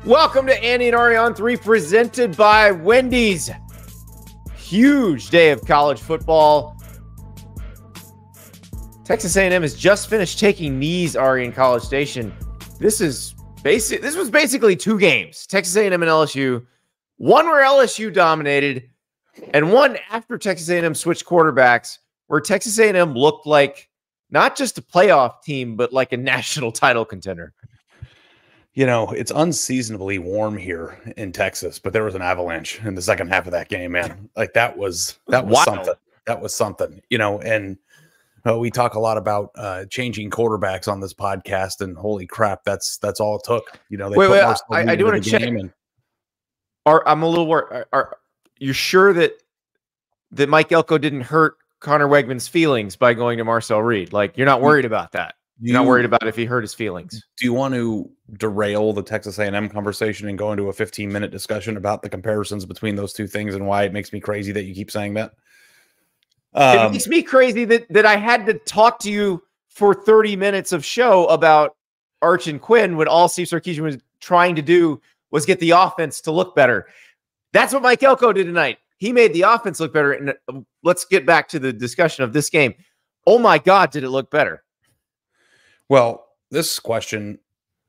Welcome to Andy and Ari on 3, presented by Wendy's. Huge day of college football. Texas A&M has just finished taking knees, Ari, in College Station. This was basically two games, Texas A&M and LSU. One where LSU dominated, and one after Texas A&M switched quarterbacks, where Texas A&M looked like not just a playoff team, but like a national title contender. You know, it's unseasonably warm here in Texas, but there was an avalanche in the second half of that game, man. Like that was something. That was something, you know, and we talk a lot about changing quarterbacks on this podcast, and holy crap, that's all it took. You know, I do want to check. I'm a little worried. Are you sure that Mike Elko didn't hurt Connor Wegman's feelings by going to Marcel Reed? Like, you're not worried about that. You're not worried about if he hurt his feelings. Do you want to derail the Texas A&M conversation and go into a 15-minute discussion about the comparisons between those two things and why it makes me crazy that you keep saying that? It makes me crazy that I had to talk to you for 30 minutes of show about Arch and Quinn when all Steve Sarkisian was trying to do was get the offense to look better. That's what Mike Elko did tonight. He made the offense look better. And let's get back to the discussion of this game. Oh my God, did it look better? Well, this question,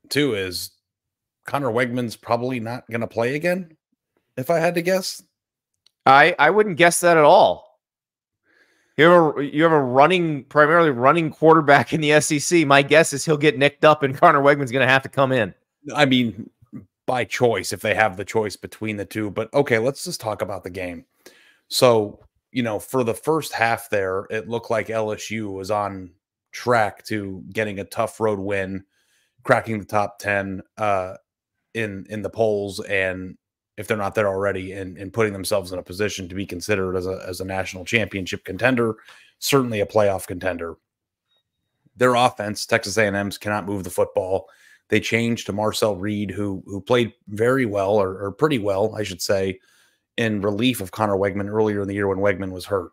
too, is Connor Wegman's probably not going to play again, if I had to guess. I wouldn't guess that at all. You have a primarily running quarterback in the SEC. My guess is he'll get nicked up and Connor Wegman's going to have to come in. I mean, by choice, if they have the choice between the two. But, okay, let's just talk about the game. So, you know, for the first half there, it looked like LSU was on track to getting a tough road win, cracking the top 10 in the polls, and if they're not there already, and putting themselves in a position to be considered as a national championship contender, certainly a playoff contender. Their offense, Texas A&M's, cannot move the football. They changed to Marcel Reed, who played very well, or pretty well, I should say, in relief of Connor Wegman earlier in the year when Wegman was hurt.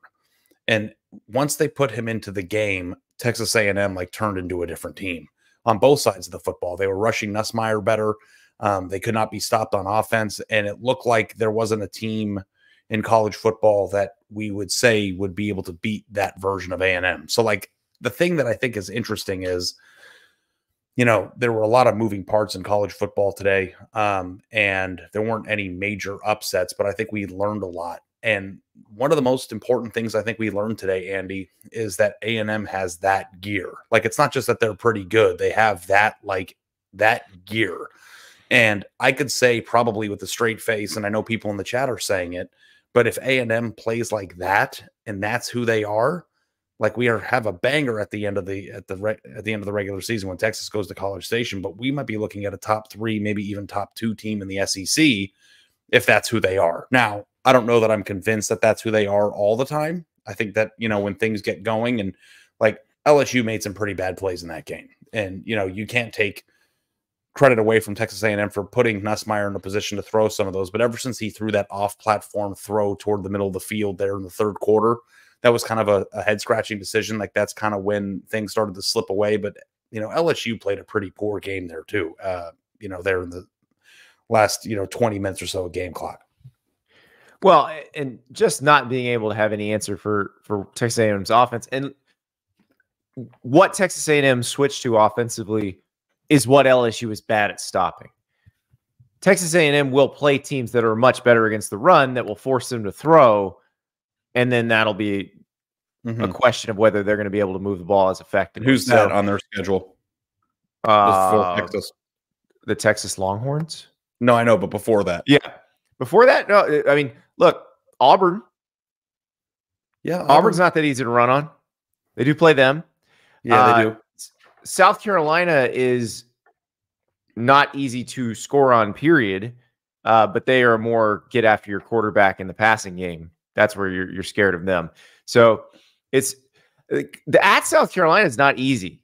And once they put him into the game, Texas A&M like turned into a different team on both sides of the football. They were rushing Nussmeier better. They could not be stopped on offense. And it looked like there wasn't a team in college football that we would say would be able to beat that version of A&M. So like the thing that I think is interesting is, you know, there were a lot of moving parts in college football today. And there weren't any major upsets, but I think we learned a lot. And one of the most important things I think we learned today, Andy, is that A&M has that gear. Like, it's not just that they're pretty good. They have that, like, that gear. And I could say probably with a straight face, and I know people in the chat are saying it, but if A&M plays like that, and that's who they are, like we have a banger at the end of the end of the regular season when Texas goes to College Station, but we might be looking at a top 3, maybe even top 2 team in the SEC if that's who they are. Now, I don't know that I'm convinced that that's who they are all the time. I think that, you know, when things get going, and like LSU made some pretty bad plays in that game. And, you know, you can't take credit away from Texas A&M for putting Nussmeier in a position to throw some of those. But ever since he threw that off-platform throw toward the middle of the field there in the third quarter, that was kind of a head-scratching decision. Like, that's kind of when things started to slip away. But, you know, LSU played a pretty poor game there too. You know, there in the last, 20 minutes or so of game clock. Well, and just not being able to have any answer for Texas A&M's offense, and what Texas A&M switched to offensively is what LSU is bad at stopping. Texas A&M will play teams that are much better against the run that will force them to throw, and then that'll be a question of whether they're going to be able to move the ball as effectively. Who's that on their schedule? Before Texas, the Texas Longhorns. No, I know, but before that, yeah. Before that, no, I mean, look, Auburn. Yeah, Auburn's not that easy to run on. They do play them. Yeah, they do. South Carolina is not easy to score on, period. But they are more get after your quarterback in the passing game. That's where you're scared of them. So it's at South Carolina is not easy.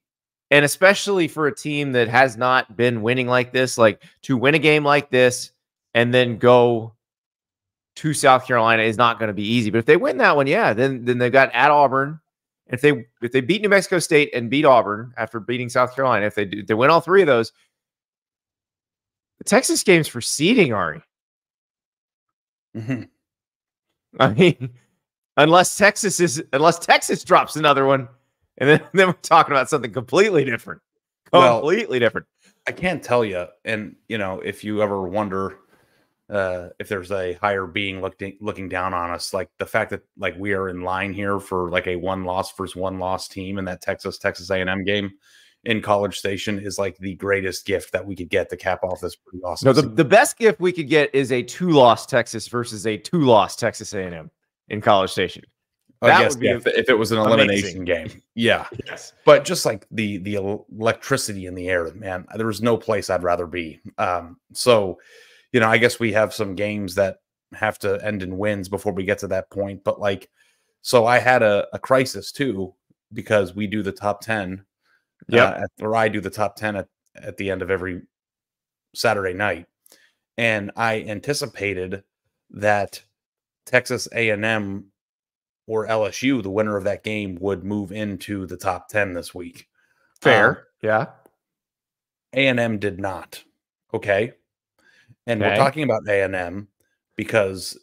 And especially for a team that has not been winning like this, like to win a game like this and then go to South Carolina is not going to be easy. But if they win that one, yeah, then they've got at Auburn. If they beat New Mexico State and beat Auburn after beating South Carolina, if they win all three of those, Texas game's for seeding, Ari. Mm-hmm. I mean, unless Texas drops another one, and then we're talking about something completely different. Completely different. I can't tell you. And if you ever wonder if there's a higher being looking down on us, like the fact that like we are in line here for like a 1-loss versus 1-loss team in that Texas A&M game in College Station is like the greatest gift that we could get to cap off this pretty awesome. No, the best gift we could get is a 2-loss Texas versus a 2-loss Texas A&M in College Station. That would be if it was an elimination game. Yeah. Yes. But just like the electricity in the air, man, there was no place I'd rather be. So, I guess we have some games that have to end in wins before we get to that point. But like, so I had a crisis too, because we do the top 10. Or I do the top 10 at the end of every Saturday night. And I anticipated that Texas A&M or LSU, the winner of that game, would move into the top 10 this week. Fair. Yeah. A&M did not. Okay. And we're talking about A&M because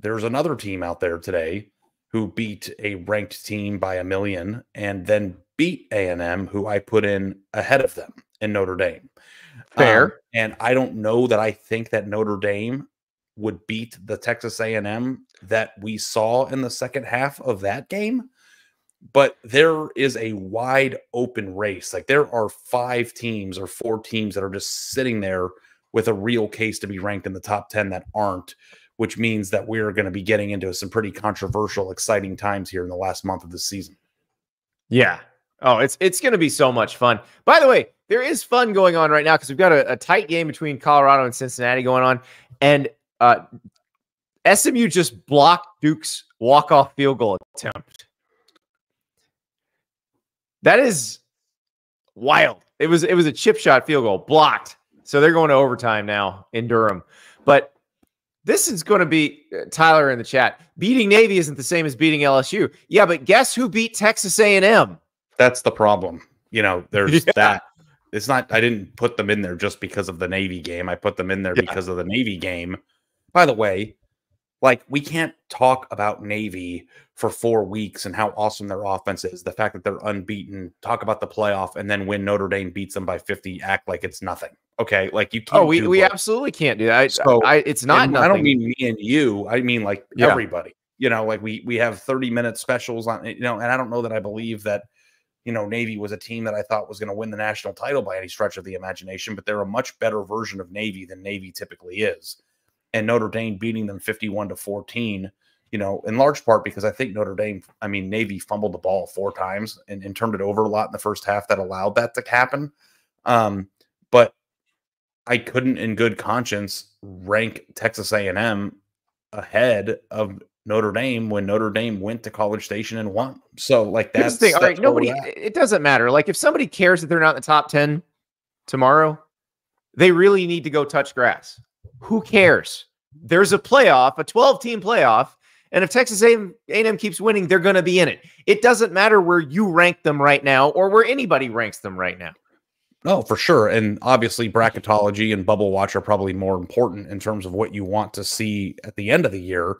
there's another team out there today who beat a ranked team by 1 million and then beat A&M, who I put in ahead of them in Notre Dame. Fair. And I don't know that I think that Notre Dame would beat the Texas A&M that we saw in the second half of that game. But there is a wide open race. Like there are 5 teams or 4 teams that are just sitting there with a real case to be ranked in the top 10 that aren't, which means that we're going to be getting into some pretty controversial, exciting times here in the last month of the season. Yeah. Oh, it's going to be so much fun. By the way, there is fun going on right now because we've got a tight game between Colorado and Cincinnati going on. And SMU just blocked Duke's walk-off field goal attempt. That is wild. It was a chip shot field goal, blocked. So they're going to overtime now in Durham. But this is going to be, Tyler in the chat, beating Navy isn't the same as beating LSU. Yeah, but guess who beat Texas A&M? That's the problem. There's that. It's not, I didn't put them in there just because of the Navy game. I put them in there because of the Navy game. By the way, like we can't talk about Navy for 4 weeks and how awesome their offense is. The fact that they're unbeaten, talk about the playoff, and then when Notre Dame beats them by 50, act like it's nothing. Okay. Like you can't. Oh, we absolutely can't do that. It's not nothing. I don't mean me and you. I mean like everybody. Like we have 30-minute specials on, and I don't know that I believe that, Navy was a team that I thought was going to win the national title by any stretch of the imagination, but they're a much better version of Navy than Navy typically is. And Notre Dame beating them 51-14, in large part because I think Navy fumbled the ball 4 times and turned it over a lot in the first half that allowed that to happen. But I couldn't in good conscience rank Texas A&M ahead of Notre Dame when Notre Dame went to College Station and won. So like that's the thing. All right, it doesn't matter. Like if somebody cares that they're not in the top 10 tomorrow, they really need to go touch grass. Who cares? There's a playoff, a 12-team playoff, and if Texas A&M keeps winning, they're going to be in it. It doesn't matter where you rank them right now or where anybody ranks them right now. No, for sure. And obviously bracketology and bubble watch are probably more important in terms of what you want to see at the end of the year.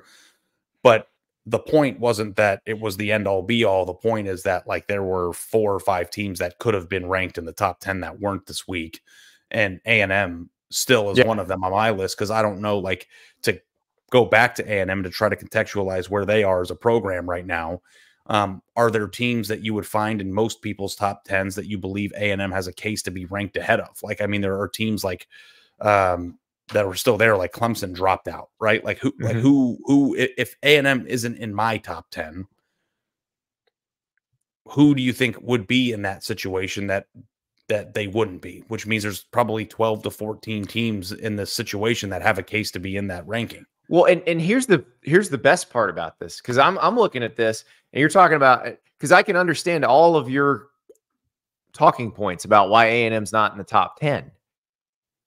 But the point wasn't that it was the end all be all. The point is that like there were 4 or 5 teams that could have been ranked in the top 10 that weren't this week. And A&M still is one of them on my list because I don't know, like to go back to A&M to try to contextualize where they are as a program right now. Are there teams that you would find in most people's top 10s that you believe A&M has a case to be ranked ahead of? Like, I mean, there are teams like that were still there, like Clemson dropped out, right? Like who, if A&M isn't in my top 10, who do you think would be in that situation that they wouldn't be? Which means there's probably 12 to 14 teams in this situation that have a case to be in that ranking. Well, and here's the best part about this, because I'm looking at this and you're talking about, because I can understand all of your talking points about why A&M's not in the top 10.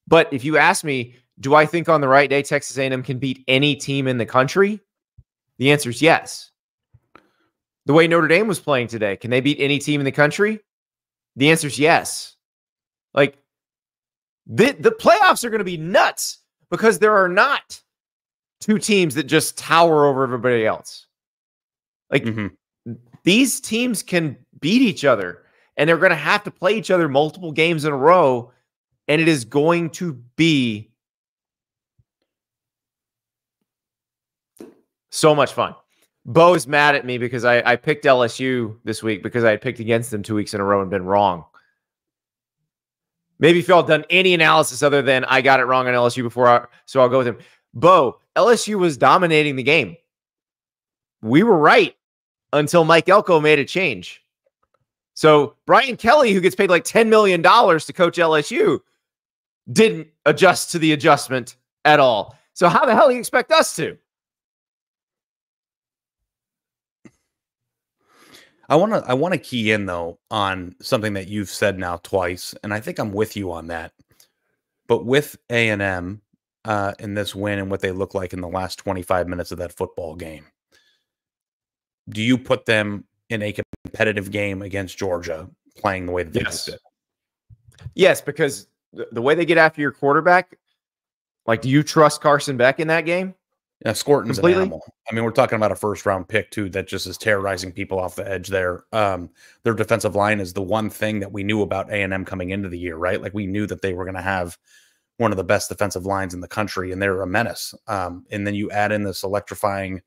But if you ask me, do I think on the right day Texas A&M can beat any team in the country? The answer is yes. The way Notre Dame was playing today, can they beat any team in the country? The answer is yes. Like, The playoffs are going to be nuts because there are not two teams that just tower over everybody else. Like these teams can beat each other, and they're going to have to play each other multiple games in a row, and it is going to be so much fun. Bo is mad at me because I picked LSU this week because I had picked against them 2 weeks in a row and been wrong. Maybe if y'all done any analysis other than I got it wrong on LSU before, so I'll go with him. Bo, LSU was dominating the game. We were right until Mike Elko made a change. So Brian Kelly, who gets paid like $10 million to coach LSU, didn't adjust to the adjustment at all. So how the hell do you expect us to? I want to key in though on something that you've said now twice, and I think I'm with you on that. But with A&M in this win and what they look like in the last 25 minutes of that football game, do you put them in a competitive game against Georgia playing the way that they did? Yes, because the way they get after your quarterback, like, do you trust Carson Beck in that game? Yeah, Scorton's an animal. I mean, we're talking about a first-round pick, too, that just is terrorizing people off the edge there. Their defensive line is the one thing that we knew about A&M coming into the year, right? Like, we knew that they were going to have one of the best defensive lines in the country, and they're a menace. And then you add in this electrifying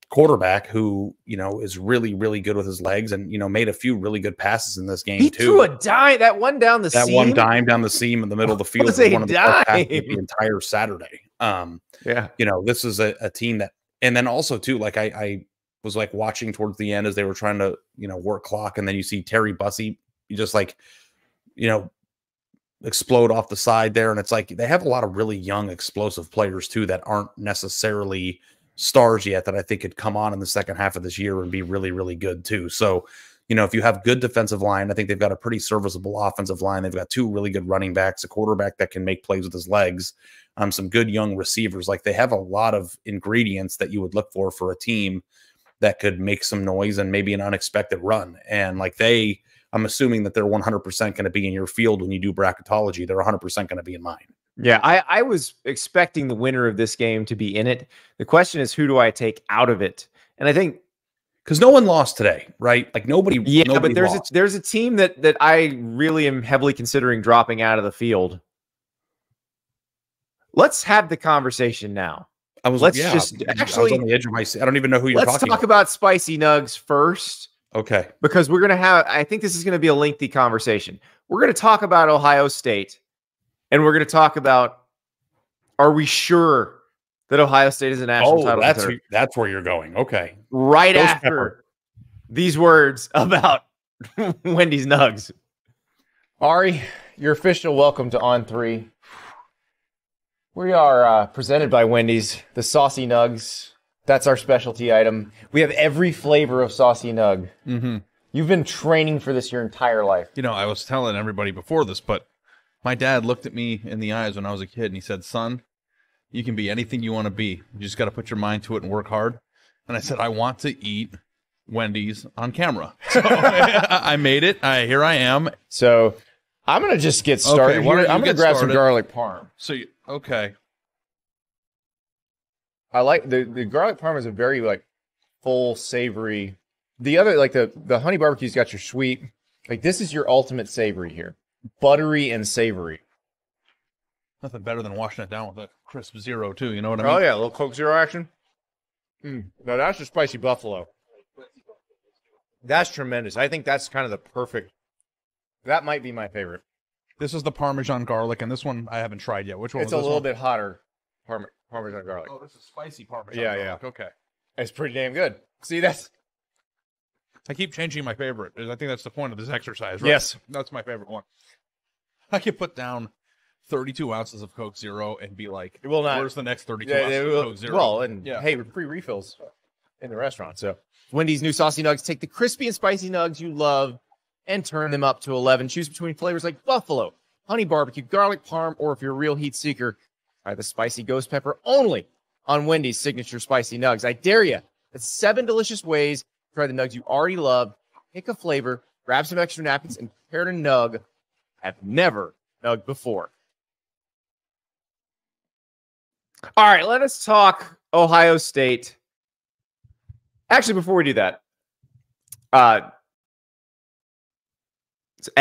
quarterback who, you know, is really, really good with his legs and, you know, made a few really good passes in this game, he too. Threw a dime, that one down the seam. That one dime down the seam in the middle of the field was one of the best passes the entire Saturday. You know, this is a team that, and then also too, like I was like watching towards the end as they were trying to, you know, work clock, and then you see Terry Bussey, you just like, you know, explode off the side there, and it's like they have a lot of really young, explosive players too that aren't necessarily stars yet that I think could come on in the second half of this year and be really, really good too. So, you know, if you have good defensive line, I think they've got a pretty serviceable offensive line. They've got two really good running backs, a quarterback that can make plays with his legs, some good young receivers. Like, they have a lot of ingredients that you would look for a team that could make some noise and maybe an unexpected run. And like I'm assuming that they're 100% going to be in your field when you do bracketology. They're 100% going to be in mine. Yeah, I was expecting the winner of this game to be in it. The question is, who do I take out of it? And I think because no one lost today, right? Like nobody. Yeah, nobody but there's a team that I really am heavily considering dropping out of the field. Let's have the conversation now. I was on the edge of my seat. I don't even know who you're talking about. Let's talk about Spicy Nugs first. Okay. Because we're going to have, I think this is going to be a lengthy conversation. We're going to talk about Ohio State, and we're going to talk about, are we sure that Ohio State is a national title contender? That's where you're going. Okay. Right after these words about Wendy's Nugs. Ari, your official welcome to On 3. We are presented by Wendy's, the Saucy Nugs. That's our specialty item. We have every flavor of Saucy Nug. Mm-hmm. You've been training for this your entire life. You know, I was telling everybody before this, but my dad looked at me in the eyes when I was a kid, and he said, "Son, you can be anything you want to be. You just got to put your mind to it and work hard." And I said, "I want to eat Wendy's on camera." So I made it. Here I am. So I'm going to just get started. Okay, I'm going to grab some garlic parm. So, okay. I like the garlic parm is a very like full, savory. The other, like the honey barbecue's got your sweet. Like, this is your ultimate savory here. Buttery and savory. Nothing better than washing it down with a crisp zero too. You know what I mean? Oh yeah, a little Coke Zero action. Now that's the spicy buffalo. That's tremendous. I think that's kind of the perfect. That might be my favorite. This is the Parmesan garlic, and this one I haven't tried yet. Which one? It's a little bit hotter. Parmesan garlic. Oh, this is spicy Parmesan. Yeah. Okay. It's pretty damn good. See, I keep changing my favorite. I think that's the point of this exercise, right? Yes. That's my favorite one. I could put down 32 ounces of Coke Zero and be like, it will not. Where's the next 32 ounces of Coke Zero? Well, and hey, free refills in the restaurant. So Wendy's new Saucy Nugs. Take the crispy and spicy nugs you love and turn them up to 11. Choose between flavors like buffalo, honey barbecue, garlic parm, or if you're a real heat seeker, try the spicy ghost pepper only on Wendy's signature spicy nugs. I dare you. That's 7 delicious ways to try the nugs you already love. Pick a flavor, grab some extra napkins, and prepare to nug. I've never nugged before. All right, let us talk Ohio State. Actually, before we do that,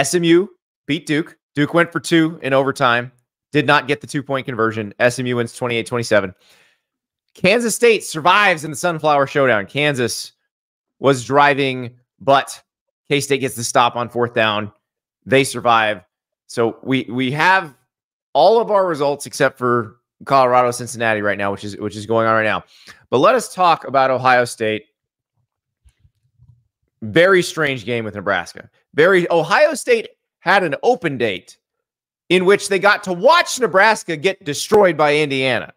SMU beat Duke. Duke went for 2 in overtime. Did not get the 2-point conversion. SMU wins 28-27. Kansas State survives in the Sunflower Showdown. Kansas was driving, but K-State gets the stop on 4th down. They survive. So we have all of our results except for Colorado, Cincinnati right now, which is going on right now. But let us talk about Ohio State. Very strange game with Nebraska. Ohio State had an open date in which they got to watch Nebraska get destroyed by Indiana.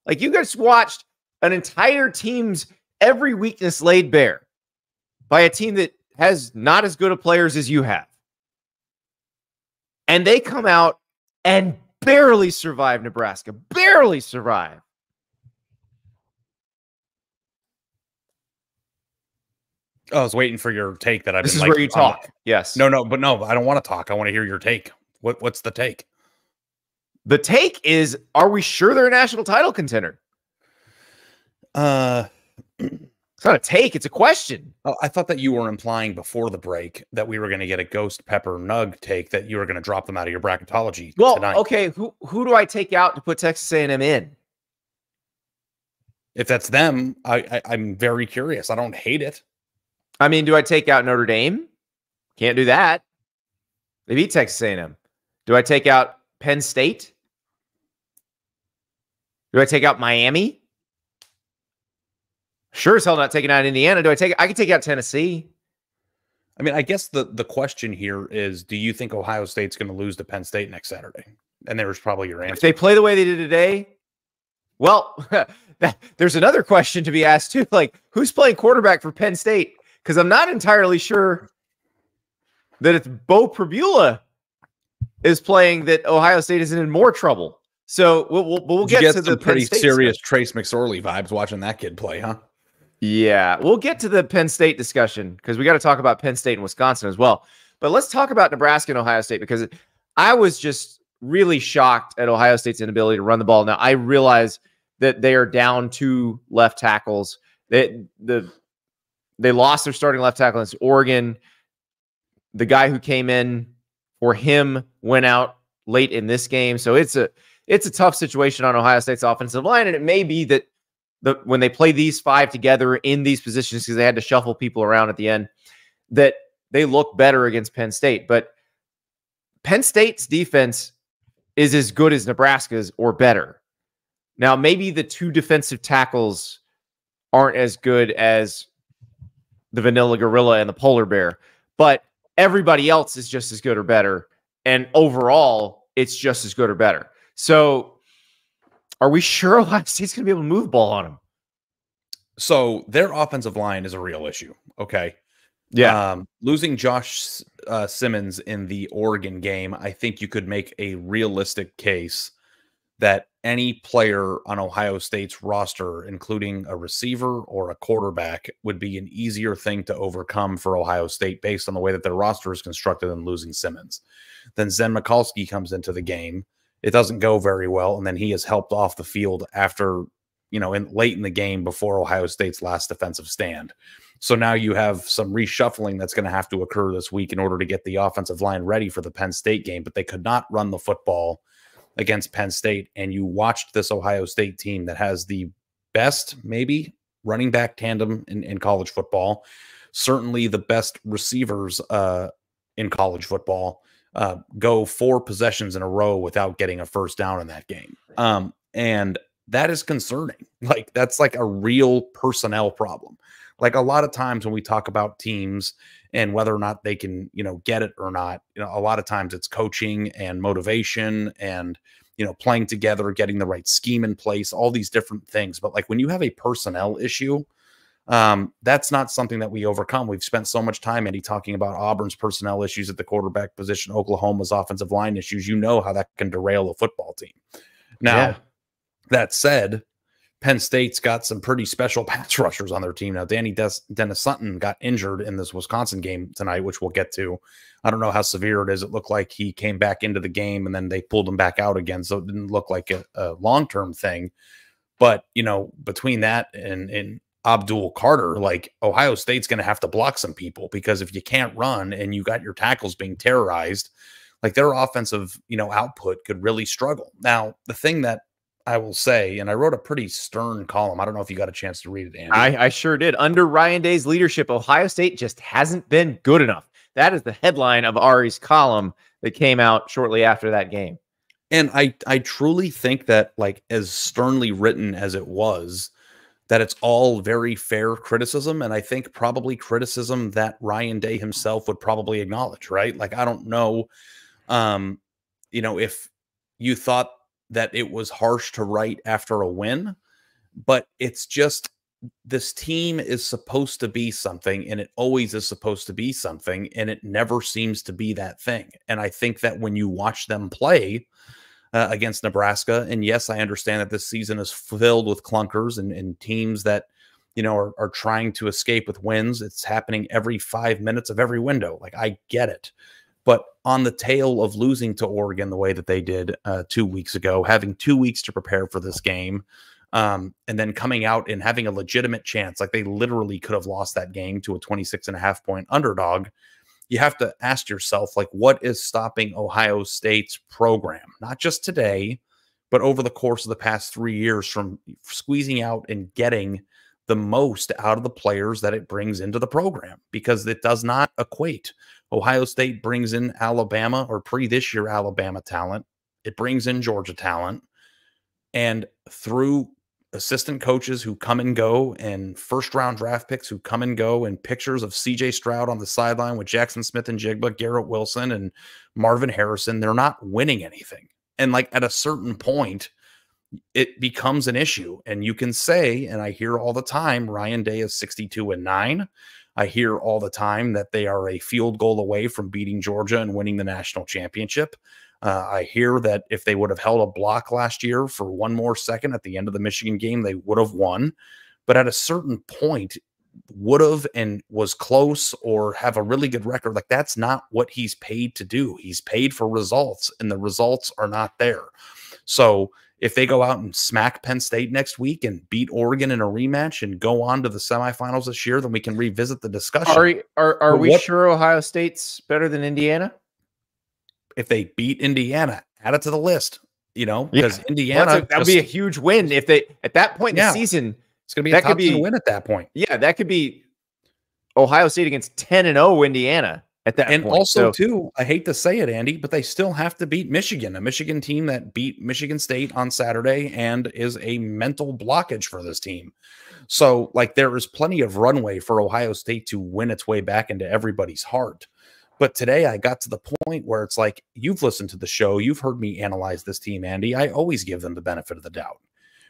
Like, you guys watched an entire team's every weakness laid bare by a team that has not as good of players as you have. And they come out and barely survive Nebraska. Barely survive. I was waiting for your take that I've been. This is where you talk. Yes. No, but no, I don't want to talk. I want to hear your take. What's the take? The take is, are we sure they're a national title contender? It's not a take, it's a question. Oh, I thought that you were implying before the break that we were going to get a Ghost Pepper Nug take, that you were going to drop them out of your bracketology tonight. Okay, who do I take out to put Texas A&M in? If that's them, I'm very curious. I don't hate it. I mean, do I take out Notre Dame? Can't do that. They beat Texas A&M. Do I take out Penn State? Do I take out Miami? Sure as hell not taking out Indiana. I can take out Tennessee. I mean, I guess the question here is, do you think Ohio State's going to lose to Penn State next Saturday? And there's probably your answer. If they play the way they did today, well, there's another question to be asked too. Like, who's playing quarterback for Penn State? Because I'm not entirely sure that if Bo Pribula is playing, that Ohio State isn't in more trouble. So we'll get to the pretty serious Trace McSorley vibes watching that kid play, huh? Yeah, we'll get to the Penn State discussion because we got to talk about Penn State and Wisconsin as well. But let's talk about Nebraska and Ohio State, because I was just really shocked at Ohio State's inability to run the ball. Now, I realize that they are down 2 left tackles. They lost their starting left tackle against Oregon. The guy who came in for him went out late in this game. So it's a tough situation on Ohio State's offensive line. And it may be that when they play these 5 together in these positions, because they had to shuffle people around at the end, that they look better against Penn State. But Penn State's defense is as good as Nebraska's or better. Now, maybe the 2 defensive tackles aren't as good as the Vanilla Gorilla and the Polar Bear, but everybody else is just as good or better. And overall, it's just as good or better. So are we sure Ohio State's going to be able to move the ball on them? So their offensive line is a real issue. Okay. Yeah. Losing Josh Simmons in the Oregon game, I think you could make a realistic case that any player on Ohio State's roster, including a receiver or a quarterback, would be an easier thing to overcome for Ohio State based on the way that their roster is constructed and losing Simmons. Then Zen Mikulski comes into the game. It doesn't go very well, and then he is helped off the field after, late in the game before Ohio State's last defensive stand. So now you have some reshuffling that's going to have to occur this week in order to get the offensive line ready for the Penn State game, but they could not run the football against Penn State. And you watched this Ohio State team that has the best, maybe, running back tandem in college football, certainly the best receivers in college football, go 4 possessions in a row without getting a first down in that game. And that is concerning. Like, that's like a real personnel problem. Like, a lot of times when we talk about teams and whether or not they can, get it or not, a lot of times it's coaching and motivation and, playing together, getting the right scheme in place, all these different things. But like, when you have a personnel issue, that's not something that we overcome. We've spent so much time, Andy, talking about Auburn's personnel issues at the quarterback position, Oklahoma's offensive line issues. You know how that can derail a football team. Now, that said, Penn State's got some pretty special pass rushers on their team now. Dennis Sutton got injured in this Wisconsin game tonight, which we'll get to. I don't know how severe it is. It looked like he came back into the game and then they pulled him back out again. So it didn't look like a long-term thing. But, you know, between that and Abdul Carter, like Ohio State's going to have to block some people, because if you can't run and you got your tackles being terrorized, like their offensive, you know, output could really struggle. Now, the thing that I will say, and I wrote a pretty stern column. I don't know if you got a chance to read it, Andy. I sure did. Under Ryan Day's leadership, Ohio State just hasn't been good enough. That is the headline of Ari's column that came out shortly after that game. And I truly think that, like, as sternly written as it was, that it's all very fair criticism. And I think probably criticism that Ryan Day himself would probably acknowledge, right? Like, I don't know, you know, if you thought that it was harsh to write after a win, but it's just, this team is supposed to be something, and it always is supposed to be something, and it never seems to be that thing. And I think that when you watch them play against Nebraska, and yes, I understand that this season is filled with clunkers and teams that, you know, are trying to escape with wins. It's happening every 5 minutes of every window. Like, I get it. But on the tail of losing to Oregon the way that they did 2 weeks ago, having 2 weeks to prepare for this game, and then coming out and having a legitimate chance, like they literally could have lost that game to a 26.5-point underdog, you have to ask yourself, like, what is stopping Ohio State's program, not just today, but over the course of the past 3 years, from squeezing out and getting the most out of the players that it brings into the program? Because it does not equate. Ohio State brings in Alabama, or this year Alabama talent. It brings in Georgia talent. And through assistant coaches who come and go, and first-round draft picks who come and go, and pictures of C.J. Stroud on the sideline with Jackson Smith-Njigba, Garrett Wilson, and Marvin Harrison, they're not winning anything. And, like, at a certain point, it becomes an issue. And you can say, and I hear all the time, Ryan Day is 62-9. I hear all the time that they are a field goal away from beating Georgia and winning the national championship. I hear that if they would have held a block last year for one more second at the end of the Michigan game, they would have won. But at a certain point, would have and was close, or have a really good record, like, that's not what he's paid to do. He's paid for results, and the results are not there. So if they go out and smack Penn State next week and beat Oregon in a rematch and go on to the semifinals this year, then we can revisit the discussion. Are we sure Ohio State's better than Indiana? If they beat Indiana, add it to the list, you know, because Indiana, that would be a huge win. If they, at that point in the season, it's going to be a top 10 win at that point. Yeah, that could be Ohio State against 10-0 Indiana at that point. And also, too, I hate to say it, Andy, but they still have to beat Michigan, a Michigan team that beat Michigan State on Saturday and is a mental blockage for this team. So, like, there is plenty of runway for Ohio State to win its way back into everybody's heart. But today I got to the point where it's like, you've listened to the show, you've heard me analyze this team, Andy. I always give them the benefit of the doubt.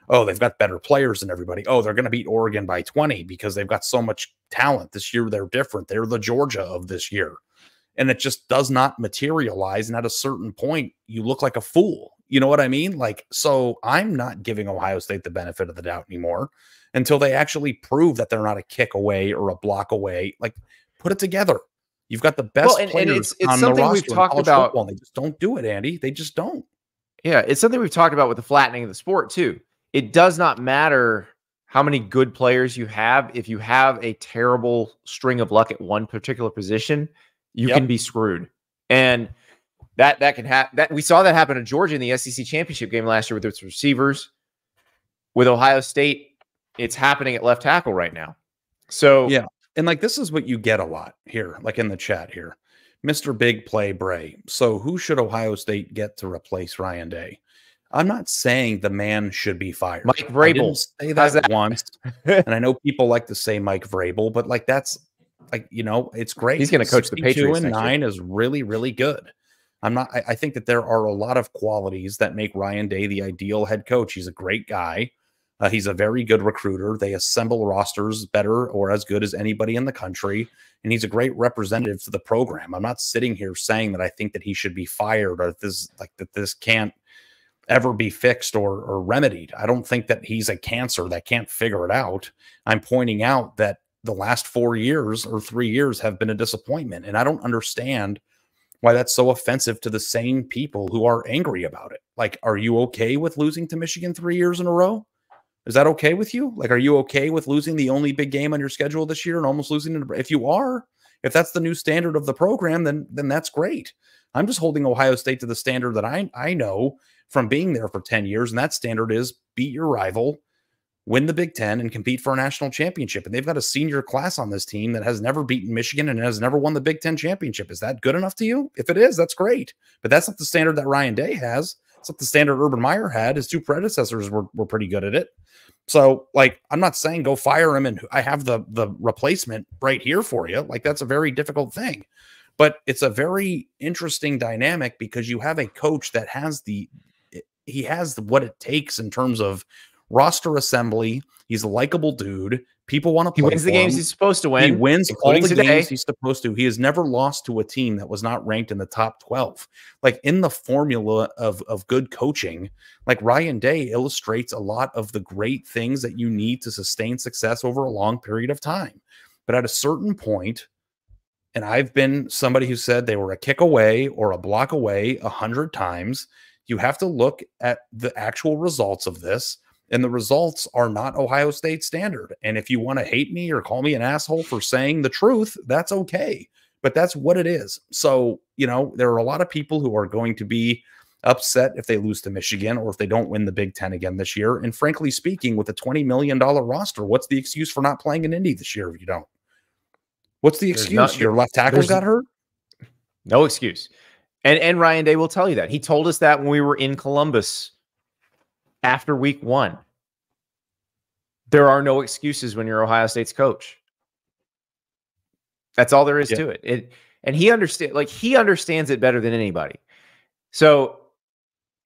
Oh, they've got better players than everybody. Oh, they're going to beat Oregon by 20 because they've got so much talent. This year they're different. They're the Georgia of this year. And it just does not materialize. And at a certain point, you look like a fool. You know what I mean? Like, so I'm not giving Ohio State the benefit of the doubt anymore until they actually prove that they're not a kick away or a block away. Like, put it together. You've got the best players on the roster. We've talked about. Football. They just don't do it, Andy. They just don't. Yeah, it's something we've talked about with the flattening of the sport too. It does not matter how many good players you have. If you have a terrible string of luck at one particular position, you can be screwed. And that can happen. That we saw that happen to Georgia in the SEC championship game last year with its receivers. With Ohio State, it's happening at left tackle right now. So yeah. And like, this is what you get a lot here, like in the chat here. Mr. Big Play Bray. So who should Ohio State get to replace Ryan Day? I'm not saying the man should be fired. Mike Vrabel. I didn't say that once. And I know people like to say Mike Vrabel, but like, that's like, you know, it's great. He's going to coach the Patriots. 2-9 is really, really good. I think that there are a lot of qualities that make Ryan Day the ideal head coach. He's a great guy. He's a very good recruiter. They assemble rosters better or as good as anybody in the country. And he's a great representative to the program. I'm not sitting here saying that I think that he should be fired or this can't ever be fixed or remedied. I don't think that he's a cancer that can't figure it out. I'm pointing out that the last 4 years or 3 years have been a disappointment. And I don't understand why that's so offensive to the same people who are angry about it. Like, are you okay with losing to Michigan 3 years in a row? Is that okay with you? Like, are you okay with losing the only big game on your schedule this year and almost losing it? If you are, if that's the new standard of the program, then that's great. I'm just holding Ohio State to the standard that I know from being there for 10 years. And that standard is beat your rival, win the Big Ten, and compete for a national championship. And they've got a senior class on this team that has never beaten Michigan and has never won the Big Ten championship. Is that good enough to you? If it is, that's great. But that's not the standard that Ryan Day has. It's not the standard Urban Meyer had. His two predecessors were pretty good at it. So, like, I'm not saying go fire him and I have the replacement right here for you. Like, that's a very difficult thing. But it's a very interesting dynamic because you have a coach that has he has what it takes in terms of roster assembly. He's a likable dude. People want to play. He wins the games he's supposed to win. He wins all the today. games he's supposed to. He has never lost to a team that was not ranked in the top 12. Like, in the formula of good coaching, like, Ryan Day illustrates a lot of the great things that you need to sustain success over a long period of time. But at a certain point, and I've been somebody who said they were a kick away or a block away 100 times, you have to look at the actual results of this. And the results are not Ohio State standard. And if you want to hate me or call me an asshole for saying the truth, that's okay. But that's what it is. So, you know, there are a lot of people who are going to be upset if they lose to Michigan or if they don't win the Big Ten again this year. And frankly speaking, with a $20 million roster, what's the excuse for not playing in Indy this year if you don't? What's the excuse? Your left tackle got hurt? No excuse. And Ryan Day will tell you that. He told us that when we were in Columbus after week 1. There are no excuses when you're Ohio State's coach. That's all there is to it. And he understands it better than anybody. So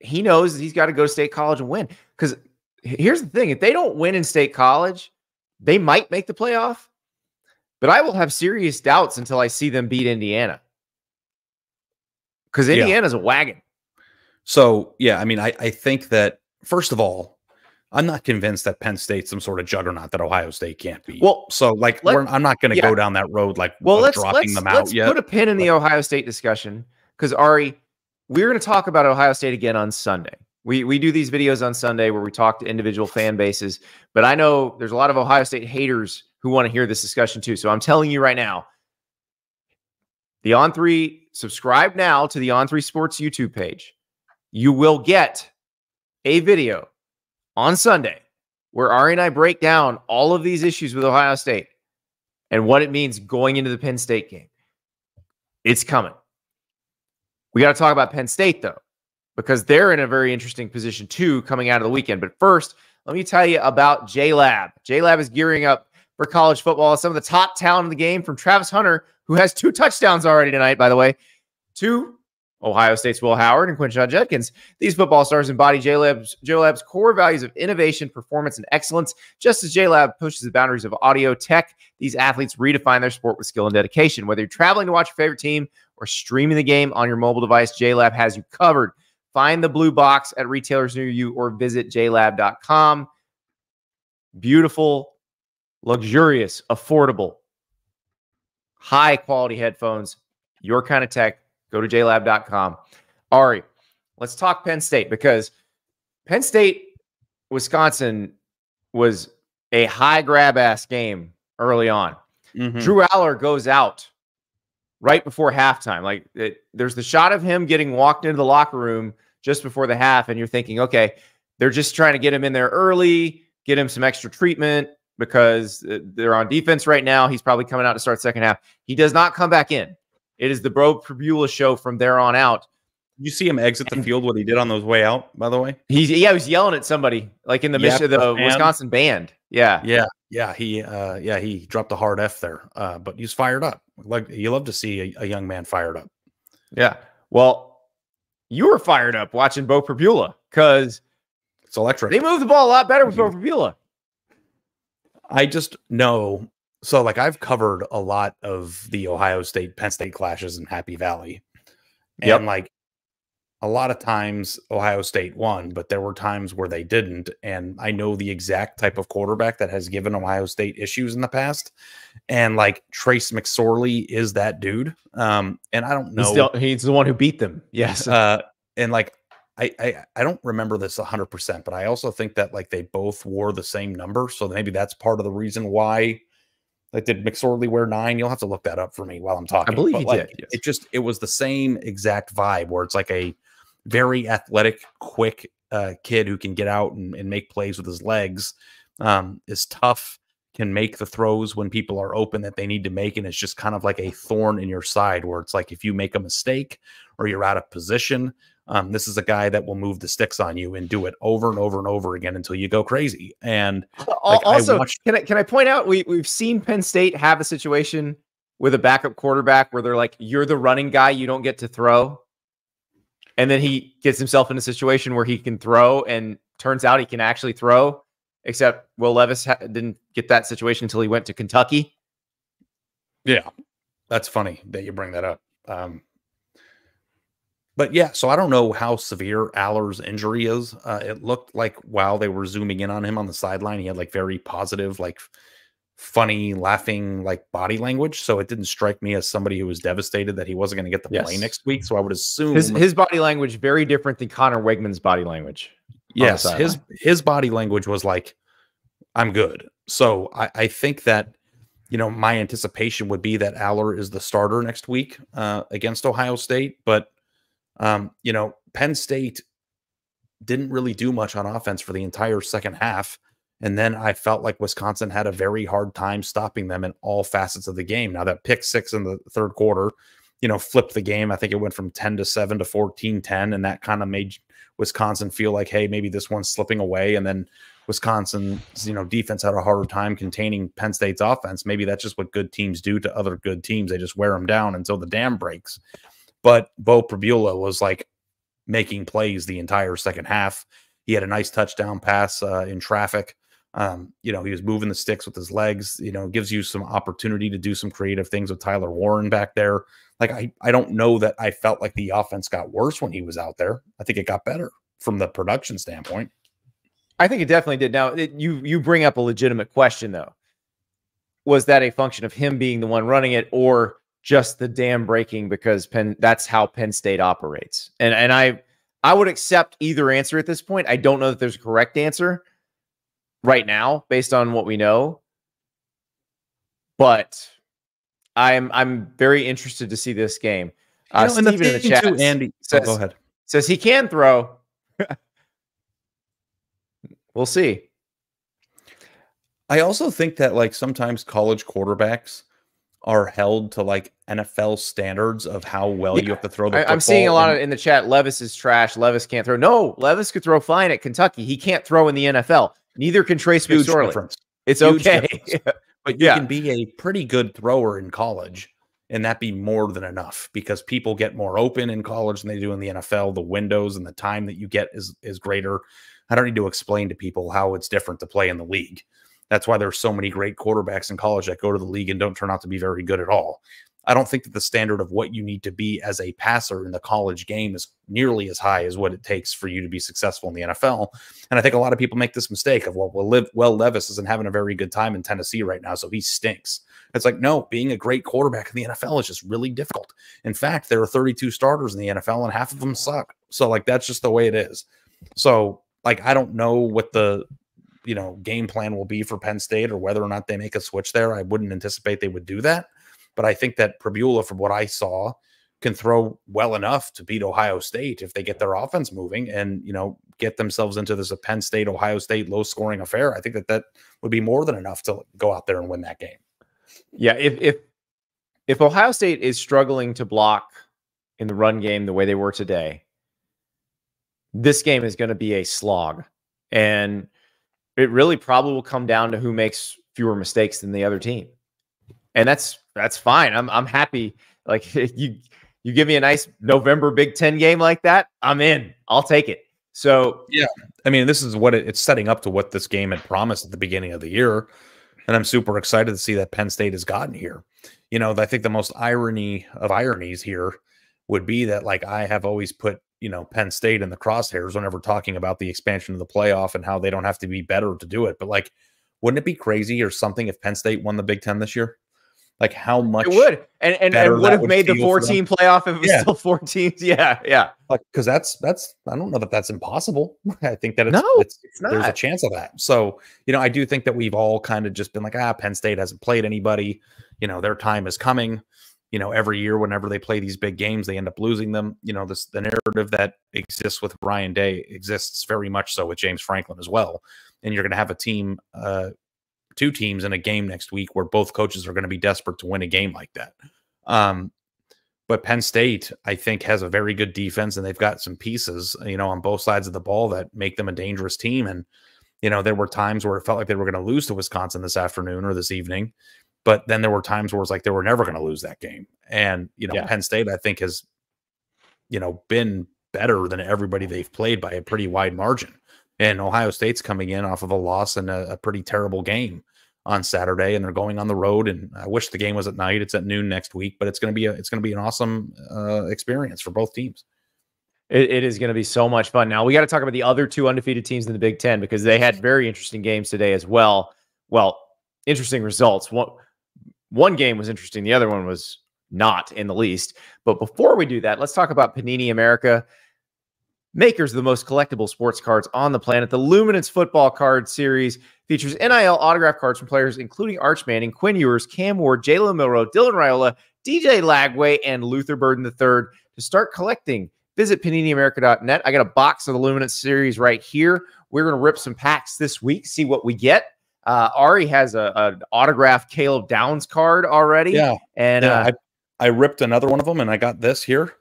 he knows that he's got to go to State College and win. Because here's the thing. If they don't win in State College, they might make the playoff. But I will have serious doubts until I see them beat Indiana. Because Indiana's a wagon. So, yeah, I mean, I think that, first of all, I'm not convinced that Penn State's some sort of juggernaut that Ohio State can't beat. Well, so, like, I'm not going to go down that road, like, dropping them out yet. Let's put a pin in the Ohio State discussion, because, Ari, we're going to talk about Ohio State again on Sunday. We do these videos on Sunday where we talk to individual fan bases, but I know there's a lot of Ohio State haters who want to hear this discussion too. So I'm telling you right now, the On3, subscribe now to the On3 Sports YouTube page. You will get a video on Sunday where Ari and I break down all of these issues with Ohio State and what it means going into the Penn State game. It's coming. We got to talk about Penn State, though, because they're in a very interesting position, too, coming out of the weekend. But first, let me tell you about JLab. JLab is gearing up for college football. Some of the top talent in the game, from Travis Hunter, who has 2 touchdowns already tonight, by the way, to Ohio State's Will Howard and Quinshon Judkins. These football stars embody JLab's core values of innovation, performance, and excellence. Just as JLab pushes the boundaries of audio tech, these athletes redefine their sport with skill and dedication. Whether you're traveling to watch your favorite team or streaming the game on your mobile device, JLab has you covered. Find the blue box at retailers near you or visit jlab.com. Beautiful, luxurious, affordable, high-quality headphones, your kind of tech. Go to jlab.com. Ari, let's talk Penn State, because Penn State, Wisconsin was a high grab-ass game early on. Drew Aller goes out right before halftime. Like, there's the shot of him getting walked into the locker room just before the half, and you're thinking, okay, they're just trying to get him in there early, get him some extra treatment because they're on defense right now. He's probably coming out to start second half. He does not come back in. It is the Beau Pribula show from there on out. Did you see him exit the field, what he did on those way out, by the way? He was yelling at somebody, like in the midst of the Wisconsin band. Yeah. He dropped a hard F there, but he's fired up. Like, you love to see a young man fired up. Yeah. Well, you were fired up watching Beau Pribula because it's electric. They move the ball a lot better with Beau Pribula. I just know. So, like, I've covered a lot of the Ohio State, Penn State clashes in Happy Valley. And, like, a lot of times Ohio State won, but there were times where they didn't. And I know the exact type of quarterback that has given Ohio State issues in the past. And like Trace McSorley is that dude. And I don't know. He's the one who beat them. Yes. And like, I don't remember this 100%, but I also think that like they both wore the same number. So maybe that's part of the reason why. Like, did McSorley wear 9? You'll have to look that up for me while I'm talking. I believe he like, did. Yes. It was the same exact vibe where it's like a very athletic, quick kid who can get out and make plays with his legs, is tough, can make the throws when people are open that they need to make. And it's just kind of like a thorn in your side where it's like, if you make a mistake or you're out of position, this is a guy that will move the sticks on you and do it over and over and over again until you go crazy. And like, also, can I point out, we've seen Penn State have a situation with a backup quarterback where they're like, you're the running guy, you don't get to throw. And then he gets himself in a situation where he can throw, and turns out he can actually throw, except Will Levis didn't get that situation until he went to Kentucky. Yeah, that's funny that you bring that up. But yeah, so I don't know how severe Aller's injury is. It looked like while they were zooming in on him on the sideline, he had like very positive, like funny, laughing, like body language. So it didn't strike me as somebody who was devastated that he wasn't going to get the play next week. So I would assume his body language very different than Connor Wegman's body language. Yes, his body language was like, I'm good. So I think that, you know, my anticipation would be that Aller is the starter next week against Ohio State. But you know, Penn State didn't really do much on offense for the entire second half. And then I felt like Wisconsin had a very hard time stopping them in all facets of the game. Now, that pick 6 in the third quarter, you know, flipped the game. I think it went from 10-7 to 14-10. And that kind of made Wisconsin feel like, hey, maybe this one's slipping away. And then Wisconsin's, you know, defense had a harder time containing Penn State's offense. Maybe that's just what good teams do to other good teams. They just wear them down until the dam breaks. But Bo Pribula was like making plays the entire second half. He had a nice touchdown pass in traffic. You know, he was moving the sticks with his legs. You know, gives you some opportunity to do some creative things with Tyler Warren back there. Like, I don't know that I felt like the offense got worse when he was out there. I think it got better from the production standpoint. I think it definitely did. Now, you bring up a legitimate question, though. Was that a function of him being the one running it, or just the dam breaking because that's how Penn State operates? And I would accept either answer at this point. I don't know that there's a correct answer right now based on what we know, but I'm very interested to see this game. Steven in the chat, Andy, says, go ahead. Says he can throw. We'll see. I also think that like sometimes college quarterbacks are held to like NFL standards of how well you have to throw the football. I'm seeing a lot of in the chat. Levis is trash. Levis can't throw. No, Levis could throw fine at Kentucky. He can't throw in the NFL. Neither can Trace McSorley. It's huge okay. But you can be a pretty good thrower in college, and that be more than enough because people get more open in college than they do in the NFL. The windows and the time that you get is greater. I don't need to explain to people how it's different to play in the league. That's why there's so many great quarterbacks in college that go to the league and don't turn out to be very good at all. I don't think that the standard of what you need to be as a passer in the college game is nearly as high as what it takes for you to be successful in the NFL. And I think a lot of people make this mistake of, well, Levis isn't having a very good time in Tennessee right now, so he stinks. It's like, no, being a great quarterback in the NFL is just really difficult. In fact, there are 32 starters in the NFL and half of them suck. So like, that's just the way it is. So like, I don't know what the, you know, game plan will be for Penn State or whether or not they make a switch there. I wouldn't anticipate they would do that. But I think that Pribula, from what I saw, can throw well enough to beat Ohio State if they get their offense moving and, you know, get themselves into this Penn State, Ohio State low-scoring affair. I think that would be more than enough to go out there and win that game. Yeah, if Ohio State is struggling to block in the run game the way they were today, this game is going to be a slog. And it really probably will come down to who makes fewer mistakes than the other team. And that's fine. I'm happy. Like, you give me a nice November Big Ten game like that, I'm in. I'll take it. So yeah, I mean, this is what it's setting up to what this game had promised at the beginning of the year. And I'm super excited to see that Penn State has gotten here. You know, I think the most irony of ironies here would be that, like, I have always put Penn State in the crosshairs whenever talking about the expansion of the playoff and how they don't have to be better to do it. But like, wouldn't it be crazy or something if Penn State won the Big Ten this year? Like how much it would, and would have made the 4-team playoff if it was still 4 teams. Yeah. Like, because that's I don't know that that's impossible. I think that it's not. There's a chance of that. So I do think that we've all kind of just been like, Penn State hasn't played anybody. Their time is coming. Every year whenever they play these big games, they end up losing them. The narrative that exists with Ryan Day exists very much so with James Franklin as well. And you're going to have a team. 2 teams in a game next week where both coaches are going to be desperate to win a game like that. But Penn State, I think, has a very good defense, and they've got some pieces, on both sides of the ball that make them a dangerous team. And, there were times where it felt like they were going to lose to Wisconsin this afternoon or this evening. But then there were times where it's like they were never going to lose that game. And, Penn State, I think, has, been better than everybody they've played by a pretty wide margin. And Ohio State's coming in off of a loss in a pretty terrible game on Saturday, and they're going on the road. And I wish the game was at night. It's at noon next week, but it's going to be an awesome experience for both teams. It is going to be so much fun. Now we got to talk about the other 2 undefeated teams in the Big Ten because they had very interesting games today as well. Well, interesting results. One game was interesting. The other one was not in the least. But before we do that, let's talk about Panini America. Makers of the most collectible sports cards on the planet. The Luminance Football Card Series features NIL autograph cards from players including Arch Manning, Quinn Ewers, Cam Ward, Jalen Milroe, Dylan Raiola, DJ Lagway, and Luther Burden III. To start collecting, visit PaniniAmerica.net. I got a box of the Luminance series right here. We're going to rip some packs this week, see what we get. Ari has an autographed Caleb Downs card already. Yeah. And I ripped another one of them, and I got this here.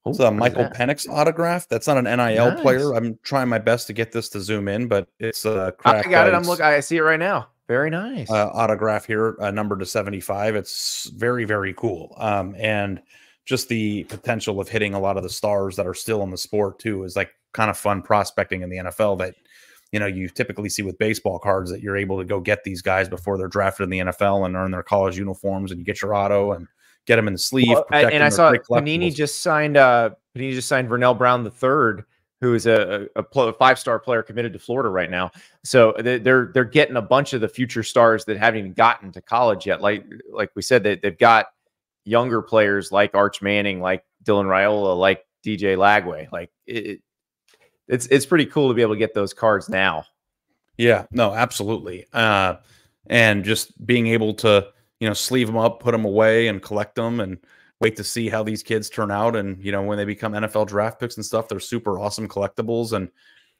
It's a Michael Penix autograph. That's not an NIL player. I'm trying my best to get this to zoom in, but it's a crack. I got it. I see it right now. Very nice. Autograph here, number to 75. It's very, very cool. And just the potential of hitting a lot of the stars that are still in the sport too is like kind of fun prospecting in the NFL that, you typically see with baseball cards that you're able to go get these guys before they're drafted in the NFL and earn their college uniforms, and you get your auto and get them in the sleeve. Well, and I saw Panini just signed Vernell Brown III, who is a 5-star player committed to Florida right now. So they're getting a bunch of the future stars that haven't even gotten to college yet. Like we said, they've got younger players like Arch Manning, like Dylan Raiola, like DJ Lagway. Like it's pretty cool to be able to get those cards now. Yeah, no, absolutely. And just being able to sleeve them up, put them away, and collect them, and wait to see how these kids turn out. And, when they become NFL draft picks and stuff, they're super awesome collectibles. And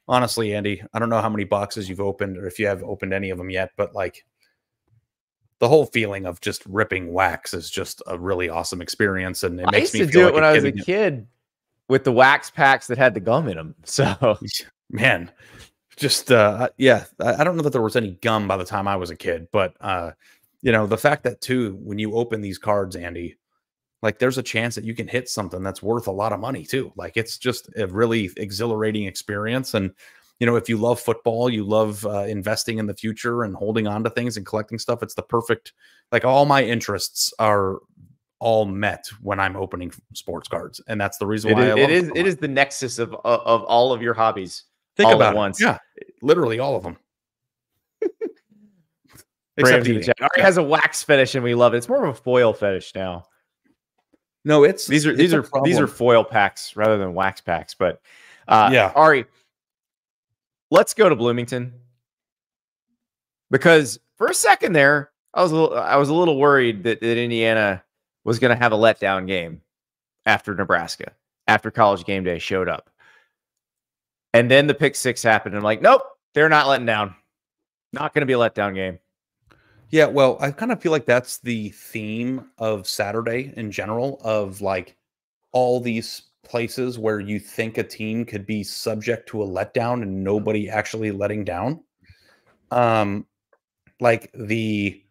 honestly, Andy, I don't know how many boxes you've opened or if you have opened any of them yet, but like the whole feeling of just ripping wax is just a really awesome experience. And it makes me feel do like it when I was a kid with the wax packs that had the gum in them. So, man, just, yeah, I don't know that there was any gum by the time I was a kid, but, the fact that too, when you open these cards, Andy, like there's a chance that you can hit something that's worth a lot of money too. Like it's just a really exhilarating experience. And, if you love football, you love investing in the future and holding on to things and collecting stuff. It's the perfect, like all my interests are all met when I'm opening sports cards. And that's the reason why it is the nexus of all of your hobbies. Think all about at once. Yeah, literally all of them. Except Ari has a wax fetish, and we love it. It's more of a foil fetish now. No, these are foil packs rather than wax packs. But yeah, Ari, let's go to Bloomington, because for a second there, I was a little worried that Indiana was going to have a letdown game after Nebraska, after College Game Day showed up, and then the pick six happened. And I'm like, nope, they're not letting down. Not going to be a letdown game. Yeah, well, I kind of feel like that's the theme of Saturday in general, of like all these places where you think a team could be subject to a letdown and nobody actually letting down. Like the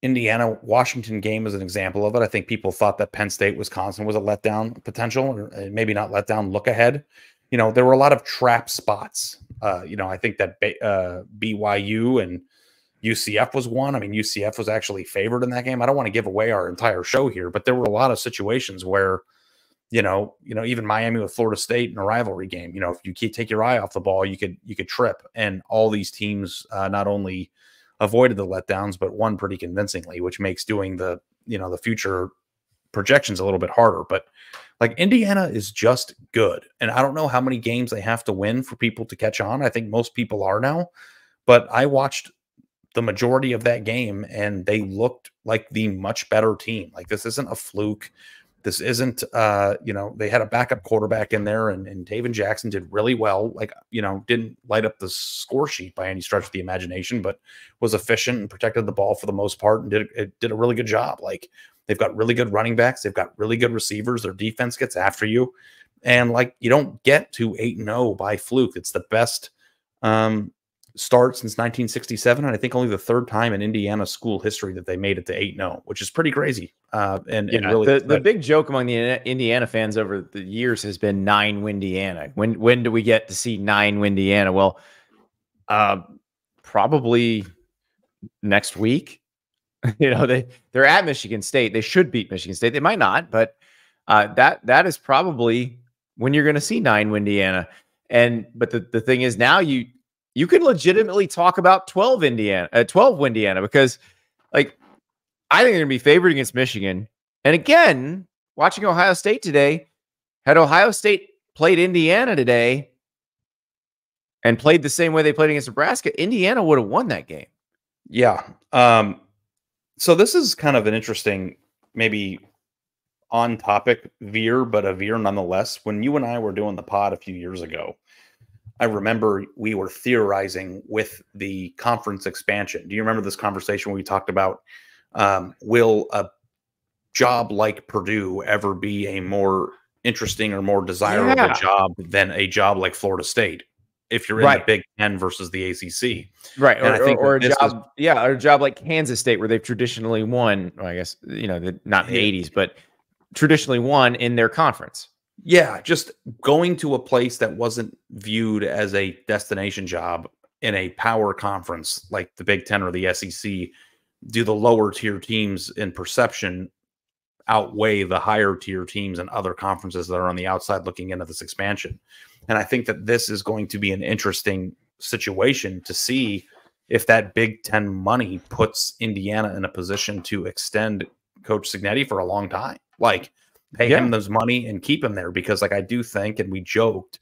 Indiana-Washington game is an example of it. I think people thought that Penn State-Wisconsin was a letdown potential, or maybe not letdown, look ahead. There were a lot of trap spots. I think that BYU and UCF was one. I mean, UCF was actually favored in that game. I don't want to give away our entire show here, but there were a lot of situations where, Even Miami with Florida State in a rivalry game. If you take your eye off the ball, you could trip. And all these teams not only avoided the letdowns, but won pretty convincingly, which makes doing the future projections a little bit harder. But like Indiana is just good. And I don't know how many games they have to win for people to catch on. I think most people are now, but I watched the majority of that game and they looked like the much better team. Like this isn't a fluke. This isn't, they had a backup quarterback in there and Taven Jackson did really well. Like, didn't light up the score sheet by any stretch of the imagination, but was efficient and protected the ball for the most part and did a really good job. Like they've got really good running backs. They've got really good receivers. Their defense gets after you. And like, you don't get to 8-0 by fluke. It's the best start since 1967. And I think only the third time in Indiana school history that they made it to 8-0, which is pretty crazy. And really the big joke among the Indiana fans over the years has been 9-Windiana. When do we get to see 9-Windiana? Well, probably next week. They're at Michigan State. They should beat Michigan State. They might not, but that is probably when you're going to see 9-Windiana. But the thing is now you can legitimately talk about 12-Windiana because like I think they're going to be favored against Michigan. And again, watching Ohio State today, had Ohio State played Indiana today and played the same way they played against Nebraska, Indiana would have won that game. Yeah. So this is kind of an interesting, maybe on topic veer, but a veer nonetheless. When you and I were doing the pod a few years ago, I remember we were theorizing with the conference expansion. Do you remember this conversation where we talked about will a job like Purdue ever be a more interesting or more desirable job than a job like Florida State if you're in the Big Ten versus the ACC? Right. Or a job like Kansas State where they've traditionally won, well, I guess, not in the 80s, but traditionally won in their conference. Yeah, just going to a place that wasn't viewed as a destination job in a power conference like the Big Ten or the SEC. Do the lower tier teams in perception outweigh the higher tier teams and other conferences that are on the outside looking into this expansion? And I think that this is going to be an interesting situation to see if that Big Ten money puts Indiana in a position to extend Coach Cignetti for a long time. Like, pay him those money and keep him there, because like I do think, and we joked,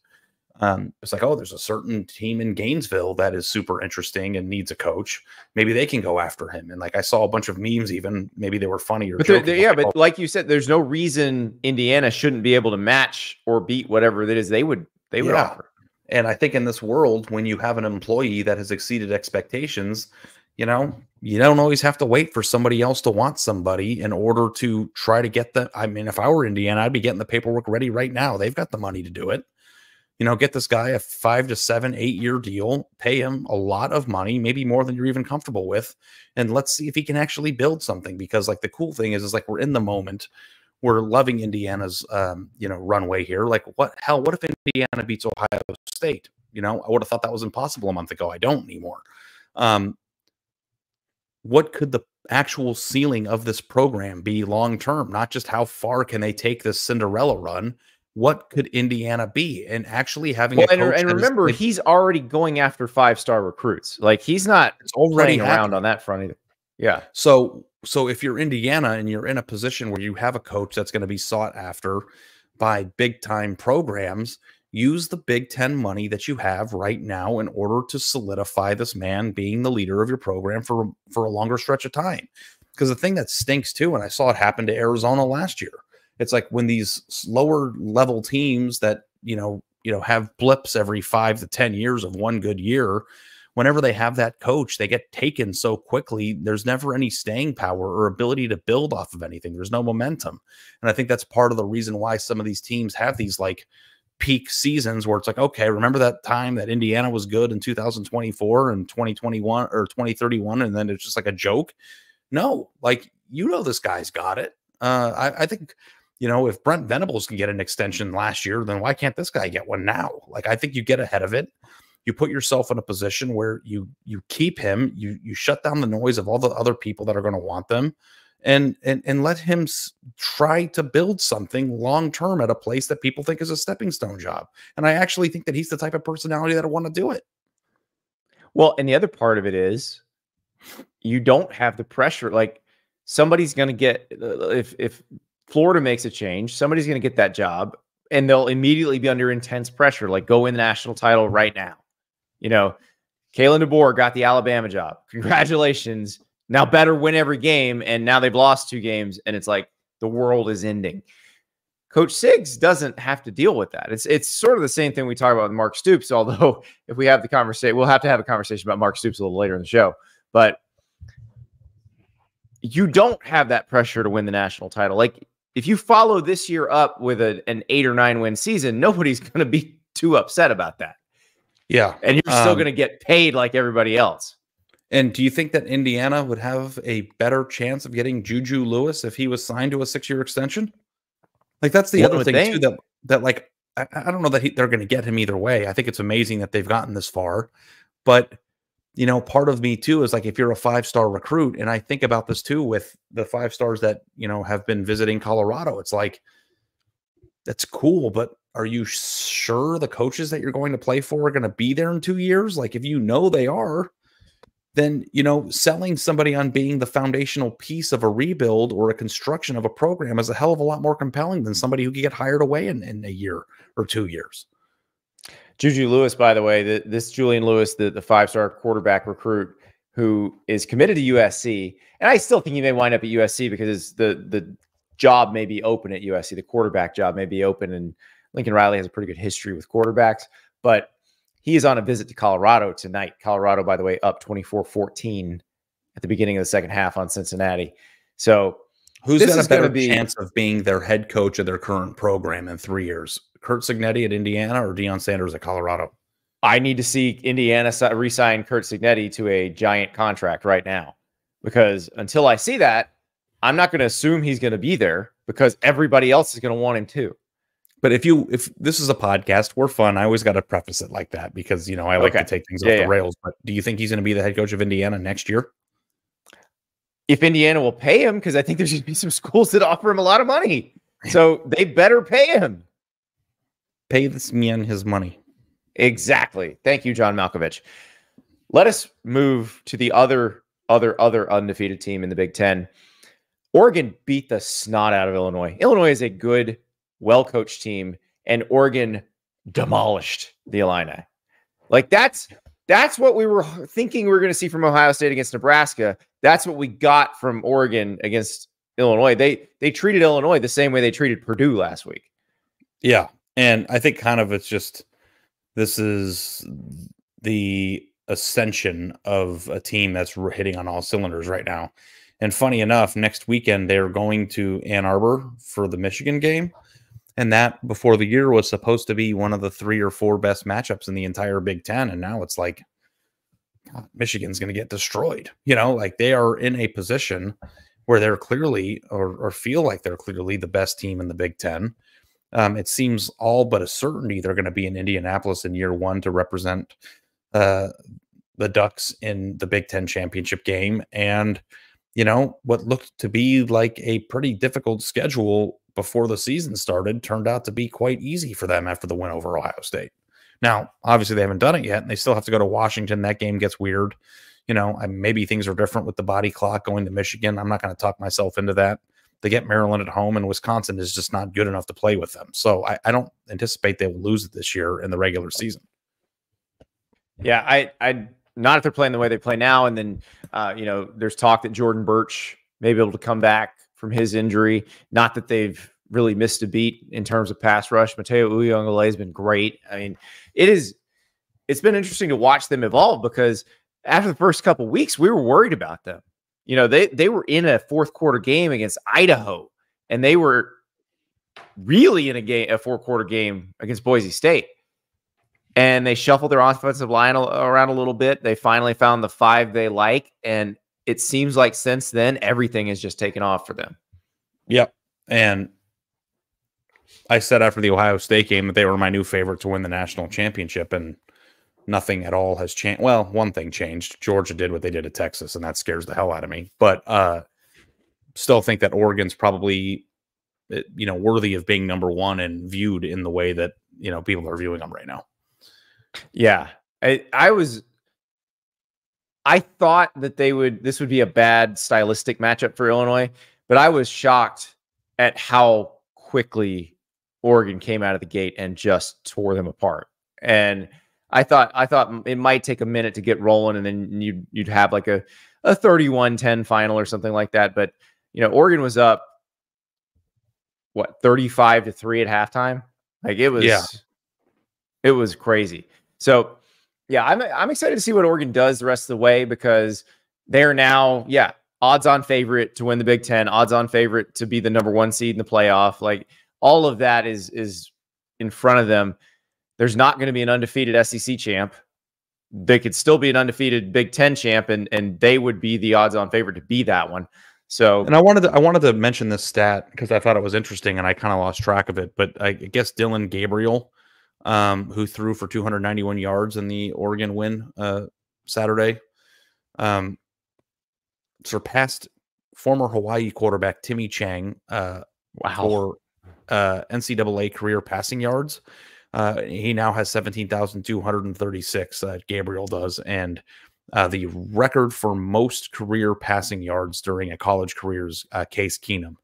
it's like, oh, there's a certain team in Gainesville that is super interesting and needs a coach. Maybe they can go after him. And like I saw a bunch of memes, even maybe they were funny or but like you said, there's no reason Indiana shouldn't be able to match or beat whatever it is they would offer. And I think in this world, when you have an employee that has exceeded expectations, you don't always have to wait for somebody else to want somebody in order to try to get the. I mean, if I were Indiana, I'd be getting the paperwork ready right now. They've got the money to do it. Get this guy a 5 to 7, 8 year deal, pay him a lot of money, maybe more than you're even comfortable with. And let's see if he can actually build something, because like the cool thing is like, we're in the moment. We're loving Indiana's, runway here. Like what if Indiana beats Ohio State? I would have thought that was impossible a month ago. I don't anymore. What could the actual ceiling of this program be long-term? Not just how far can they take this Cinderella run. What could Indiana be? And actually having a coach and remember, he's already going after 5-star recruits. Like he's not already around on that front either. Yeah. So if you're Indiana and you're in a position where you have a coach that's going to be sought after by big time programs, use the Big Ten money that you have right now in order to solidify this man being the leader of your program for a longer stretch of time. Because the thing that stinks too, and I saw it happen to Arizona last year, it's like when these lower level teams that, have blips every 5 to 10 years of one good year, whenever they have that coach, they get taken so quickly. There's never any staying power or ability to build off of anything. There's no momentum. And I think that's part of the reason why some of these teams have these like peak seasons where it's like, okay, remember that time that Indiana was good in 2024 and 2021 or 2031, and then it's just like a joke? No, like, this guy's got it. I think, if Brent Venables can get an extension last year, then why can't this guy get one now? Like, I think you get ahead of it. You put yourself in a position where you keep him, you shut down the noise of all the other people that are going to want them, and let him try to build something long term at a place that people think is a stepping stone job. And I actually think that he's the type of personality that want to do it. Well, and the other part of it is you don't have the pressure. Like somebody's going to get, if Florida makes a change, somebody's going to get that job and they'll immediately be under intense pressure. Like go win the national title right now. You know, Kalen DeBoer got the Alabama job. Congratulations. Now better win every game. And now they've lost 2 games and it's like the world is ending. Coach Siggs doesn't have to deal with that. It's sort of the same thing we talk about with Mark Stoops, although if we have the conversation, we'll have to have a conversation about Mark Stoops a little later in the show. But you don't have that pressure to win the national title. Like if you follow this year up with an 8 or 9 win season, nobody's going to be too upset about that. Yeah. And you're still going to get paid like everybody else. And do you think that Indiana would have a better chance of getting Juju Lewis if he was signed to a 6-year extension? Like that's the other thing too, that like I don't know that they're going to get him either way. I think it's amazing that they've gotten this far, but you know, part of me too is like if you're a 5-star recruit, and I think about this too with the 5 stars that you know have been visiting Colorado. It's like that's cool, but are you sure the coaches that you're going to play for are going to be there in 2 years? Like if you know they are, then, you know, selling somebody on being the foundational piece of a rebuild or a construction of a program is a hell of a lot more compelling than somebody who could get hired away in a year or 2 years. Juju Lewis, by the way, this Julian Lewis, the 5-star quarterback recruit who is committed to USC, and I still think he may wind up at USC because the job may be open at USC. The quarterback job may be open, and Lincoln Riley has a pretty good history with quarterbacks, but he is on a visit to Colorado tonight. Colorado, by the way, up 24-14 at the beginning of the second half on Cincinnati. So who's got a better chance of being their head coach of their current program in 3 years? Curt Cignetti at Indiana or Deion Sanders at Colorado? I need to see Indiana re-sign Curt Cignetti to a giant contract right now, because until I see that, I'm not going to assume he's going to be there because everybody else is going to want him too. But if this is a podcast, we're fun. I always got to preface it like that because, you know, I like to take things off the rails. But do you think he's going to be the head coach of Indiana next year? If Indiana will pay him, because I think there's going to be some schools that offer him a lot of money. So they better pay him. Pay this man his money. Exactly. Thank you, John Malkovich. Let us move to the other undefeated team in the Big Ten. Oregon beat the snot out of Illinois. Illinois is a good, well-coached team, and Oregon demolished the Illini. Like that's what we were thinking we were going to see from Ohio State against Nebraska. That's what we got from Oregon against Illinois. They treated Illinois the same way they treated Purdue last week. Yeah, and I think kind of it's just this is the ascension of a team that's hitting on all cylinders right now. And funny enough, next weekend they're going to Ann Arbor for the Michigan game. And that before the year was supposed to be one of the 3 or 4 best matchups in the entire Big Ten. And now it's like, God, Michigan's going to get destroyed. You know, like they are in a position where they're clearly or feel like they're clearly the best team in the Big Ten. It seems all but a certainty they're going to be in Indianapolis in year 1 to represent the Ducks in the Big Ten championship game. And, you know, what looked to be like a pretty difficult schedule before the season started turned out to be quite easy for them after the win over Ohio State. Now, obviously they haven't done it yet, and they still have to go to Washington. That game gets weird. You know, maybe things are different with the body clock going to Michigan. I'm not going to talk myself into that. They get Maryland at home, and Wisconsin is just not good enough to play with them. So I don't anticipate they will lose it this year in the regular season. Yeah, I not if they're playing the way they play now. And then, you know, there's talk that Jordan Birch may be able to come back from his injury. Not that they've really missed a beat in terms of pass rush. Mateo Uyunglele has been great. I mean, it's been interesting to watch them evolve, because after the first couple of weeks, we were worried about them. You know, they were in a fourth quarter game against Idaho, and they were really in a fourth quarter game against Boise State. And they shuffled their offensive line around a little bit. They finally found the 5 they like, and it seems like since then, everything has just taken off for them. Yep. And I said after the Ohio State game that they were my new favorite to win the national championship, and nothing at all has changed. Well, one thing changed. Georgia did what they did at Texas, and that scares the hell out of me. But still think that Oregon's probably, worthy of being number one and viewed in the way that, people are viewing them right now. Yeah. I thought that this would be a bad stylistic matchup for Illinois, but I was shocked at how quickly Oregon came out of the gate and just tore them apart. And I thought it might take a minute to get rolling, and then you'd have like a 31-10 final or something like that. But Oregon was up 35-3 at halftime. Like it was crazy. So yeah, I'm excited to see what Oregon does the rest of the way, because they're now, odds-on favorite to win the Big Ten, odds-on favorite to be the number 1 seed in the playoff. Like all of that is in front of them. There's not going to be an undefeated SEC champ. They could still be an undefeated Big Ten champ, and they would be the odds-on favorite to be that one. So, and I wanted to mention this stat because I thought it was interesting, and I kind of lost track of it. But I guess Dillon Gabriel, who threw for 291 yards in the Oregon win Saturday, surpassed former Hawaii quarterback Timmy Chang for NCAA career passing yards. He now has 17,236, Gabriel does, and the record for most career passing yards during a college career is Case Keenum,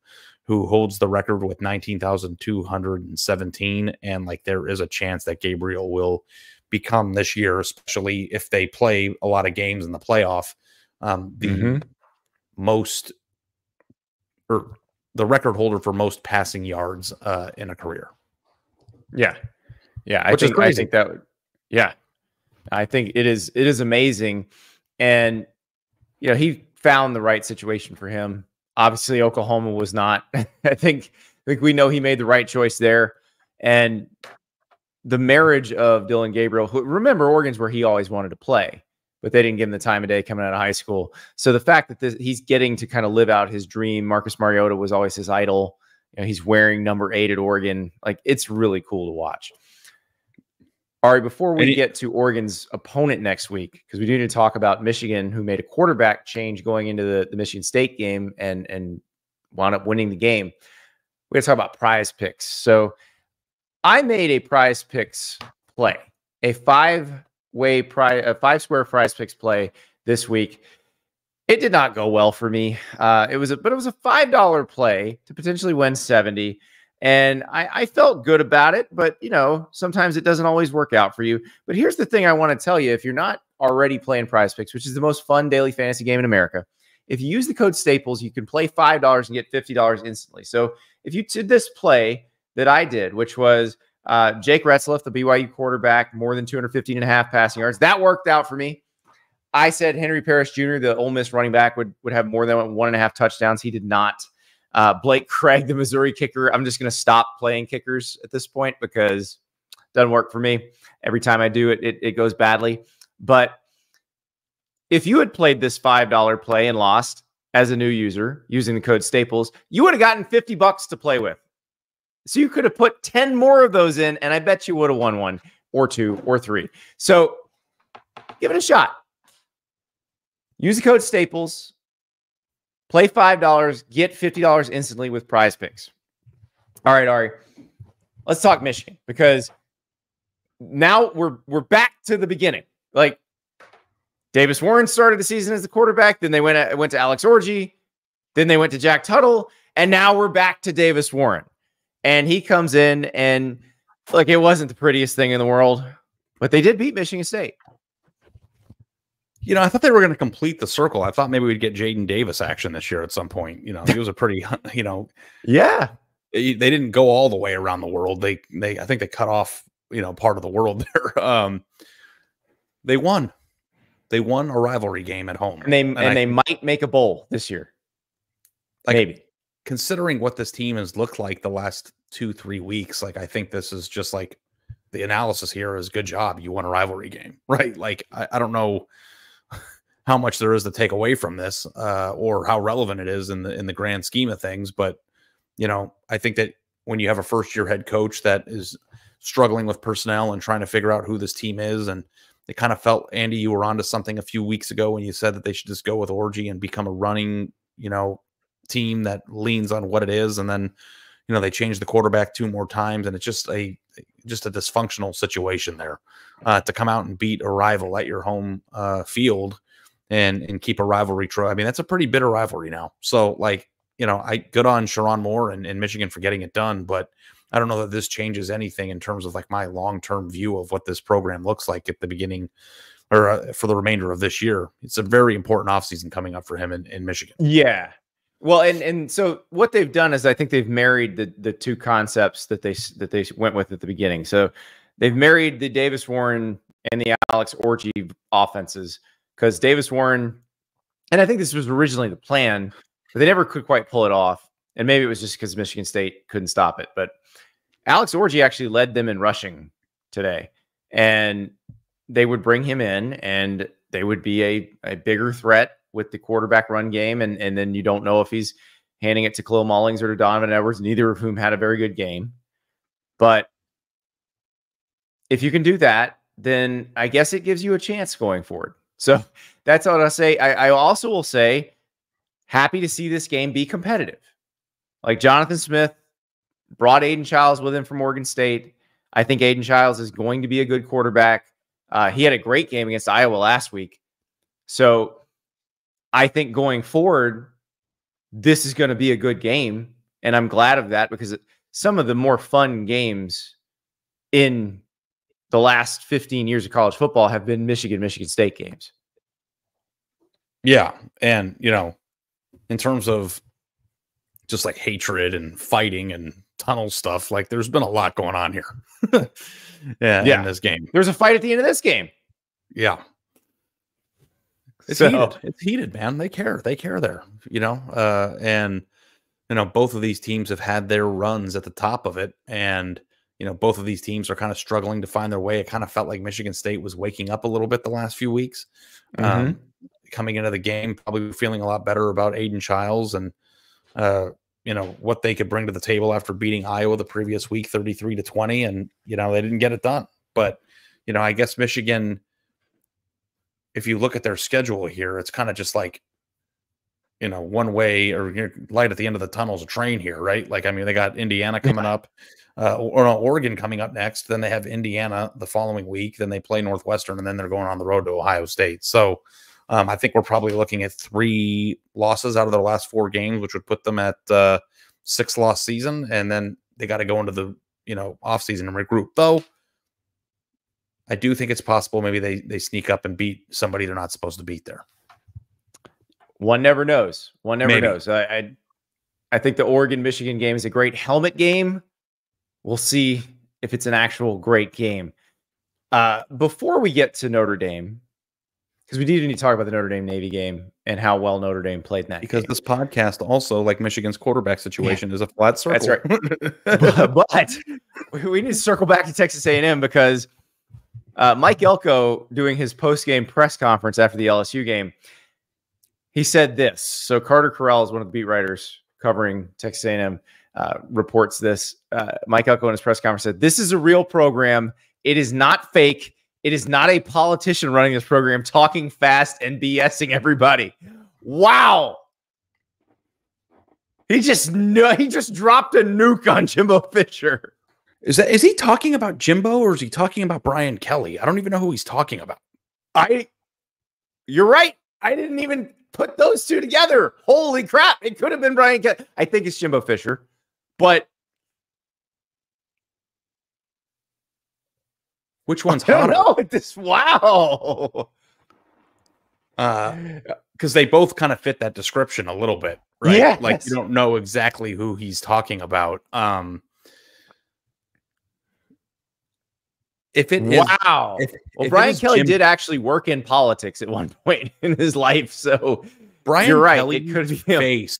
who holds the record with 19,217. And like, there is a chance that Gabriel will become this year, especially if they play a lot of games in the playoff, most, or the record holder for most passing yards in a career. Yeah. I think that would, I think it is amazing. And, he found the right situation for him. Obviously, Oklahoma was not. I think we know he made the right choice there. And the marriage of Dillon Gabriel, who, remember, Oregon's where he always wanted to play, but they didn't give him the time of day coming out of high school. So the fact that he's getting to kind of live out his dream, Marcus Mariota was always his idol. He's wearing number 8 at Oregon. Like, it's really cool to watch. All right, before we get to Oregon's opponent next week, because we do need to talk about Michigan, who made a quarterback change going into the Michigan State game and wound up winning the game. We got to talk about Prize Picks. So I made a Prize Picks play, a 5-square Prize Picks play this week. It did not go well for me. It was a $5 play to potentially win 70. And I felt good about it, but sometimes it doesn't always work out for you. But here's the thing I want to tell you. If you're not already playing Prize Picks, which is the most fun daily fantasy game in America, if you use the code Staples, you can play $5 and get $50 instantly. So if you did this play that I did, which was Jake Retzlaff, the BYU quarterback, more than 215.5 passing yards, that worked out for me. I said Henry Parrish Jr., the Ole Miss running back, would have more than 1.5 touchdowns. He did not. Blake Craig, the Missouri kicker. I'm just going to stop playing kickers at this point because it doesn't work for me. Every time I do it, it goes badly. But if you had played this $5 play and lost as a new user using the code Staples, you would have gotten $50 to play with. So you could have put 10 more of those in, and I bet you would have won 1 or 2 or 3. So give it a shot. Use the code Staples. Play $5, get $50 instantly with Prize Picks. All right, Ari, let's talk Michigan, because now we're back to the beginning. Like, Davis Warren started the season as the quarterback, then they went to Alex Orji, then they went to Jack Tuttle, and now we're back to Davis Warren. And he comes in, and it wasn't the prettiest thing in the world, but they did beat Michigan State. I thought they were going to complete the circle. I thought maybe we'd get Jaden Davis action this year at some point. He was a pretty, yeah. They didn't go all the way around the world. I think they cut off, part of the world there. They won. They won a rivalry game at home, and they might make a bowl this year. Maybe, considering what this team has looked like the last 2-3 weeks. I think this is just the analysis here is good job. You won a rivalry game, right? I don't know how much there is to take away from this, or how relevant it is in the grand scheme of things. But, I think that when you have a first-year head coach that is struggling with personnel and trying to figure out who this team is, and it kind of felt, Andy, you were onto something a few weeks ago when you said that they should just go with Orji and become a running, team that leans on what it is, and then they changed the quarterback 2 more times, and it's just a dysfunctional situation there. To come out and beat a rival at your home field and keep a rivalry true. I mean, that's a pretty bitter rivalry now. So, like, I good on Sherrone Moore and Michigan for getting it done, but I don't know that this changes anything in terms of like my long-term view of what this program looks like at the beginning or for the remainder of this year. It's a very important offseason coming up for him in Michigan. Yeah. Well, and so what they've done is I think they've married the 2 concepts that they went with at the beginning. So they've married the Davis Warren and the Alex Orji offenses, because Davis Warren, and I think this was originally the plan, but they never could quite pull it off. And maybe it was just because Michigan State couldn't stop it. But Alex Orji actually led them in rushing today. And they would bring him in, and they would be a bigger threat with the quarterback run game. And then you don't know if he's handing it to Khalil Mullings or to Donovan Edwards, neither of whom had a very good game. But if you can do that, then I guess it gives you a chance going forward. So that's what I'll say. I also will say, happy to see this game be competitive. Like, Jonathan Smith brought Aiden Childs with him from Oregon State. I think Aiden Childs is going to be a good quarterback. He had a great game against Iowa last week. So I think going forward, this is going to be a good game. And I'm glad of that, because some of the more fun games in the last 15 years of college football have been Michigan State games. Yeah. And, in terms of just like hatred and fighting and tunnel stuff, like there's been a lot going on here. In this game. There's a fight at the end of this game. Yeah. It's heated. It's heated, man. They care. They care there, and, both of these teams have had their runs at the top of it. And, both of these teams are kind of struggling to find their way. It kind of felt like Michigan State was waking up a little bit the last few weeks. Coming into the game, probably feeling a lot better about Aiden Childs and, what they could bring to the table after beating Iowa the previous week, 33-20. And, they didn't get it done. But, I guess Michigan, if you look at their schedule here, it's kind of just like, one way, or light at the end of the tunnel is a train here, right? Like, I mean, they got Indiana coming up, Oregon coming up next. Then they have Indiana the following week. Then they play Northwestern, and then they're going on the road to Ohio State. So I think we're probably looking at 3 losses out of their last 4 games, which would put them at 6-loss season. And then they got to go into the, offseason and regroup. Though I do think it's possible maybe they sneak up and beat somebody they're not supposed to beat there. One never knows. One never knows. I think the Oregon-Michigan game is a great helmet game. We'll see if it's an actual great game. Before we get to Notre Dame, because we do need to talk about the Notre Dame-Navy game and how well Notre Dame played in that because game. This podcast also, like Michigan's quarterback situation, is a flat circle. That's right. but we need to circle back to Texas A&M, because Mike Elko, doing his post-game press conference after the LSU game, he said this. So Carter Corral is one of the beat writers covering Texas A&M, reports this. Mike Elko in his press conference said, "This is a real program. It is not fake. It is not a politician running this program talking fast and BSing everybody." Wow. He just dropped a nuke on Jimbo Fisher. Is he talking about Jimbo, or is he talking about Brian Kelly? I don't even know who he's talking about. You're right. I didn't even put those two together. Holy crap. It could have been Brian Kelly. I think it's Jimbo Fisher, but which one's hotter? I don't know. Wow. Because they both kind of fit that description a little bit, right? Yeah. Like, you don't know exactly who he's talking about. If it wow. If Brian Kelly did actually work in politics at one point in his life, so you're right. Kelly, it could be face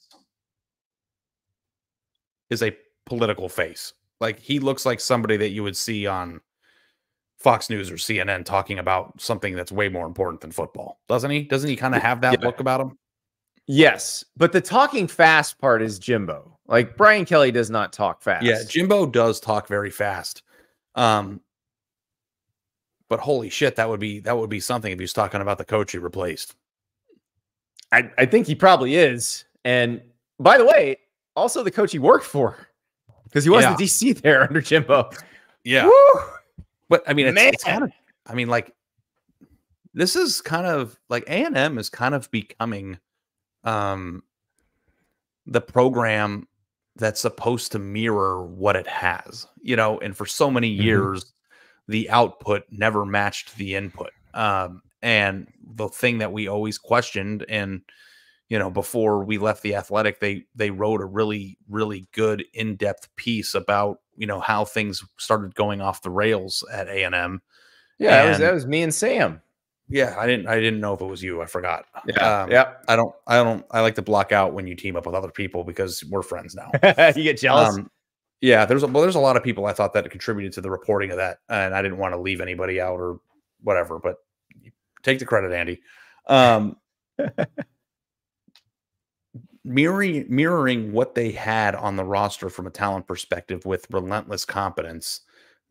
is a political face. Like, he looks like somebody that you would see on Fox News or CNN talking about something that's way more important than football, doesn't he? Doesn't he kind of have that look about him? Yes, but the talking fast part is Jimbo. Like, Brian Kelly does not talk fast. Yeah, Jimbo does talk very fast. But holy shit, that would be something if he was talking about the coach he replaced. I think he probably is. And by the way, also the coach he worked for, because he was the DC there under Jimbo. Yeah. Woo! But I mean, it's kind of, I mean, like, this is kind of like A&M is kind of becoming the program that's supposed to mirror what it has, you know, and for so many years, the output never matched the input. And the thing that we always questioned, and, you know, before we left The Athletic, they wrote a really, really good in-depth piece about, you know, how things started going off the rails at A&M. Yeah, that was me and Sam. Yeah, I didn't know if it was you. I forgot. Yeah. I like to block out when you team up with other people because we're friends now. You get jealous. Yeah, there's a lot of people I thought that contributed to the reporting of that, and I didn't want to leave anybody out or whatever, but take the credit, Andy. Mirroring what they had on the roster from a talent perspective with relentless competence,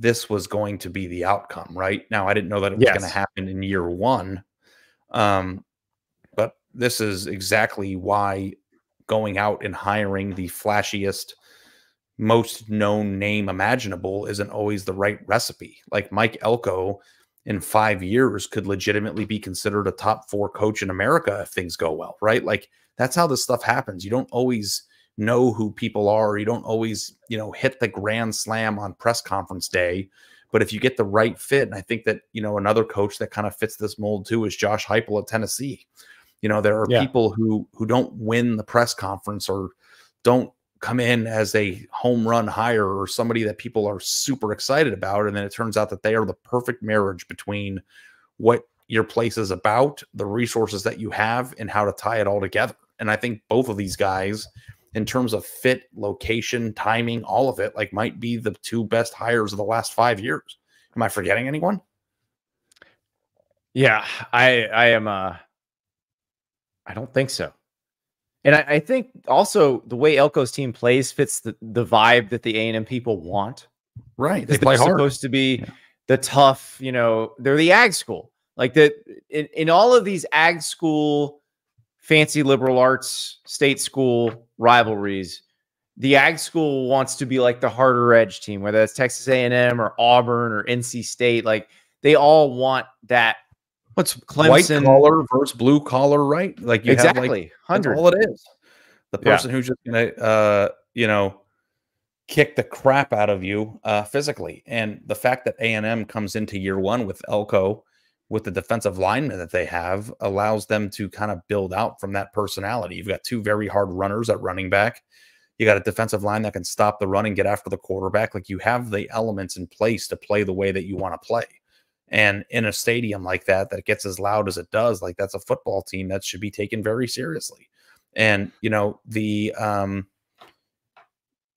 this was going to be the outcome, right? Now, I didn't know that it was going to happen in year one, but this is exactly why going out and hiring the flashiest, most known name imaginable isn't always the right recipe. Like Mike Elko in 5 years could legitimately be considered a top 4 coach in America if things go well, right? Like, that's how this stuff happens. You don't always know who people are. You don't always, you know, hit the grand slam on press conference day. But if you get the right fit, and I think that, you know, another coach that kind of fits this mold too is Josh Heupel at Tennessee. You know, there are people who don't win the press conference or don't come in as a home run hire or somebody that people are super excited about. And then it turns out that they are the perfect marriage between what your place is about, the resources that you have, and how to tie it all together. And I think both of these guys, in terms of fit, location, timing, all of it, like, might be the 2 best hires of the last 5 years. Am I forgetting anyone? Yeah, I am. I don't think so. And I think also the way Elko's team plays fits the vibe that the A&M people want. Right. They play hard. Supposed to be the tough, you know, they're the ag school. Like that in all of these ag school, fancy liberal arts, state school rivalries, the ag school wants to be like the harder edge team, whether that's Texas A&M or Auburn or NC State. Like, they all want that. What's Clemson, white collar versus blue collar, right? Like, you exactly have, like, that's all it is. The person who's just gonna, you know, kick the crap out of you physically. And the fact that A&M comes into year one with Elko, with the defensive linemen that they have, allows them to kind of build out from that personality. You've got 2 very hard runners at running back. You got a defensive line that can stop the run and get after the quarterback. Like, you have the elements in place to play the way that you want to play. And in a stadium like that, that gets as loud as it does, like, that's a football team that should be taken very seriously. And, you know, the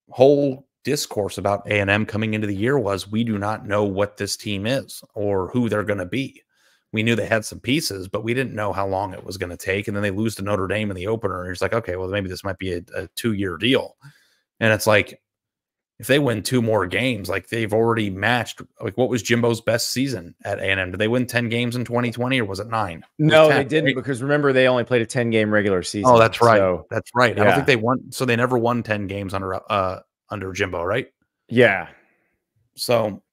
whole discourse about A&M coming into the year was, we do not know what this team is or who they're going to be. We knew they had some pieces, but we didn't know how long it was going to take. And then they lose to Notre Dame in the opener. And it's like, okay, well, maybe this might be a 2-year deal. And it's like, if they win 2 more games, like, they've already matched. Like, what was Jimbo's best season at A&M? Did they win 10 games in 2020 or was it 9? No, 10, they didn't, right? Because remember, they only played a 10-game regular season. Oh, that's right. So, that's right. I don't think they won. So they never won 10 games under Jimbo, right? Yeah. So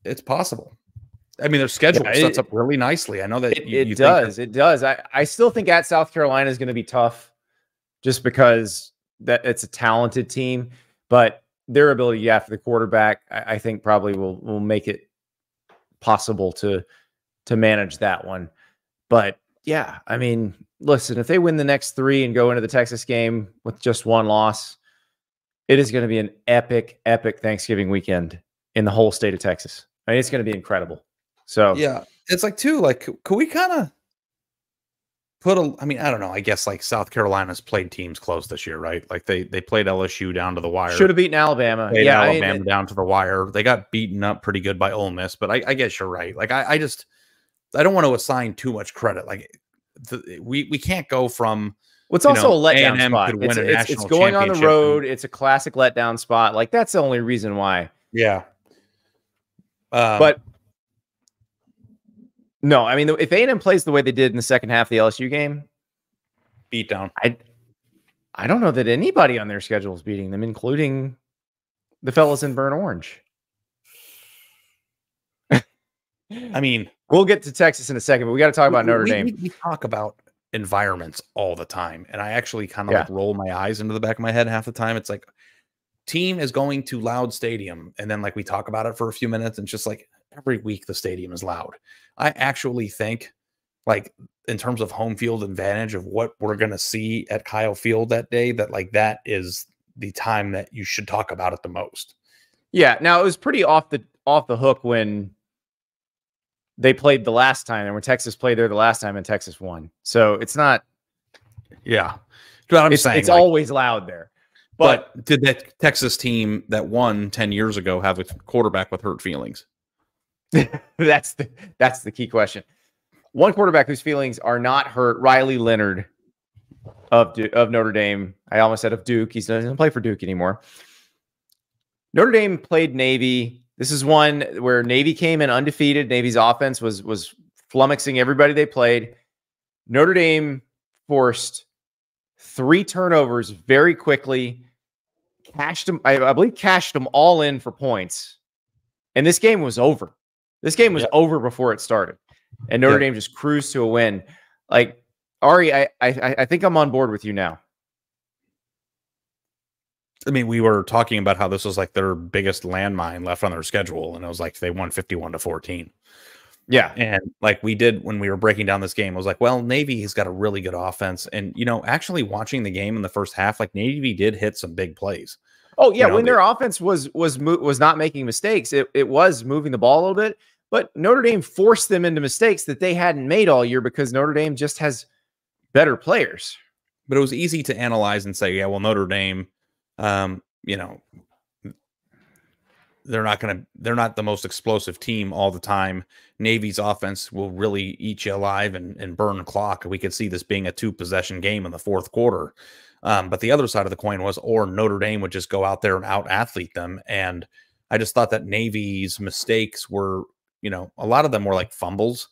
it's possible. I mean, their schedule sets up really nicely. I know that it does. I still think at South Carolina is going to be tough, just because that it's a talented team, but their ability after the quarterback, I think, probably will make it possible to manage that one. But yeah, I mean, listen, if they win the next 3 and go into the Texas game with just 1 loss, it is going to be an epic Thanksgiving weekend in the whole state of Texas. I mean, it's going to be incredible. So yeah, it's like, too, like, could we kind of put I mean, I don't know. I guess, like, South Carolina's played teams close this year, right? Like, they played LSU down to the wire. Should have beaten Alabama. Yeah, Alabama down to the wire. They got beaten up pretty good by Ole Miss, but I guess you're right. Like, I don't want to assign too much credit. Like, we can't go from. Well, it's also a letdown spot. It's going on the road. It's a classic letdown spot. Like, that's the only reason why. Yeah. But no, I mean, if A&M plays the way they did in the second half of the LSU game, beat down. I don't know that anybody on their schedule is beating them, including the fellas in burnt orange. I mean, we'll get to Texas in a second, but we got to talk about Notre Dame. We talk about environments all the time, and I actually kind of like roll my eyes into the back of my head half the time. It's like, team is going to loud stadium, and then like we talk about it for a few minutes, and it's just like every week the stadium is loud. I actually think, like, in terms of home field advantage of what we're going to see at Kyle Field that day, that like that is the time that you should talk about it the most. Yeah. Now, it was pretty off the hook when they played the last time, and when Texas played there the last time and Texas won. So it's not. Yeah. But I'm saying it's like, always loud there. But did that Texas team that won 10 years ago have a quarterback with hurt feelings? That's the key question. One quarterback whose feelings are not hurt, Riley Leonard of Notre Dame. I almost said of Duke. He doesn't play for Duke anymore. Notre Dame played Navy. This is one where Navy came in undefeated. Navy's offense was flummoxing everybody they played. Notre Dame forced 3 turnovers very quickly. Cashed them, I believe, cashed them all in for points. And this game was over. This game was over before it started. And Notre Dame just cruised to a win. Like, Ari, I think I'm on board with you now. I mean, we were talking about how this was like their biggest landmine left on their schedule, and it was like they won 51-14. Yeah. And like we did when we were breaking down this game, I was like, well, Navy has got a really good offense. And, you know, actually watching the game in the first half, like Navy did hit some big plays. Oh, yeah. You know, when their offense was not making mistakes, it was moving the ball a little bit. But Notre Dame forced them into mistakes that they hadn't made all year because Notre Dame just has better players. But it was easy to analyze and say, yeah, well, Notre Dame, you know, they're not the most explosive team all the time. Navy's offense will really eat you alive and burn the clock. We could see this being a 2-possession game in the fourth quarter. But the other side of the coin was, or Notre Dame would just go out there and out-athlete them. And I just thought that Navy's mistakes were, you know, a lot of them were like fumbles.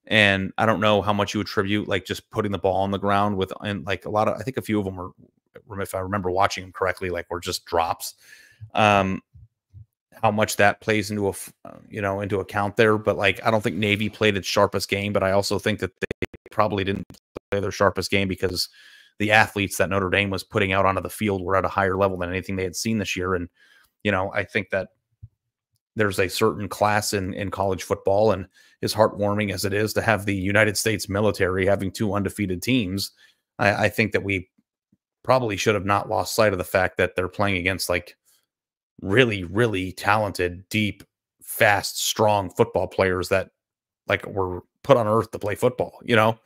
And I don't know how much you attribute like just putting the ball on the ground with, and like a lot of, I think a few of them were, if I remember watching them correctly, like were just drops. How much that plays into into account there. But like, I don't think Navy played its sharpest game, but I also think that they probably didn't play their sharpest game because the athletes that Notre Dame was putting out onto the field were at a higher level than anything they had seen this year. And, you know, I think that there's a certain class in college football, and as heartwarming as it is to have the United States military having 2 undefeated teams, I think that we probably should have not lost sight of the fact that they're playing against like really, really talented, deep, fast, strong football players that like were put on earth to play football, you know?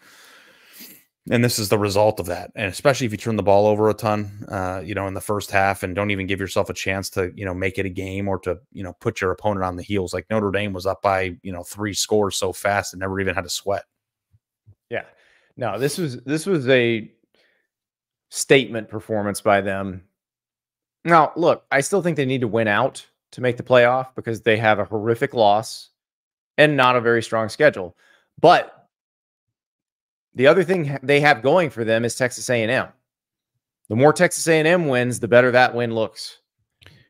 And this is the result of that. And especially if you turn the ball over a ton, you know, in the first half and don't even give yourself a chance to, you know, make it a game or to, you know, put your opponent on the heels. Like Notre Dame was up by, you know, 3 scores so fast and never even had to sweat. Yeah. No, this was a statement performance by them. Now, look, I still think they need to win out to make the playoff because they have a horrific loss and not a very strong schedule. But the other thing they have going for them is Texas A&M. The more Texas A&M wins, the better that win looks.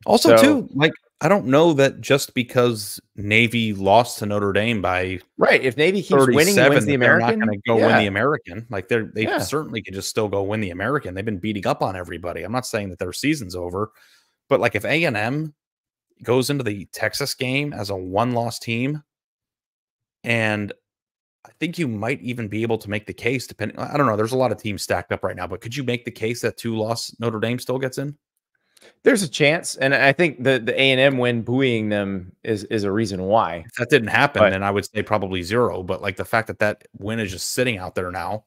Also, too, like, I don't know that just because Navy lost to Notre Dame by if Navy keeps winning, wins the American, they're not going to go win the American. Like they certainly could just still go win the American. They've been beating up on everybody. I'm not saying that their season's over, but like if A&M goes into the Texas game as a 1-loss team, and I think you might even be able to make the case, depending. I don't know. There's a lot of teams stacked up right now, but could you make the case that 2-loss Notre Dame still gets in? There's a chance, and I think the A&M win buoying them is a reason why. If that didn't happen, then I would say probably 0. But like the fact that win is just sitting out there now,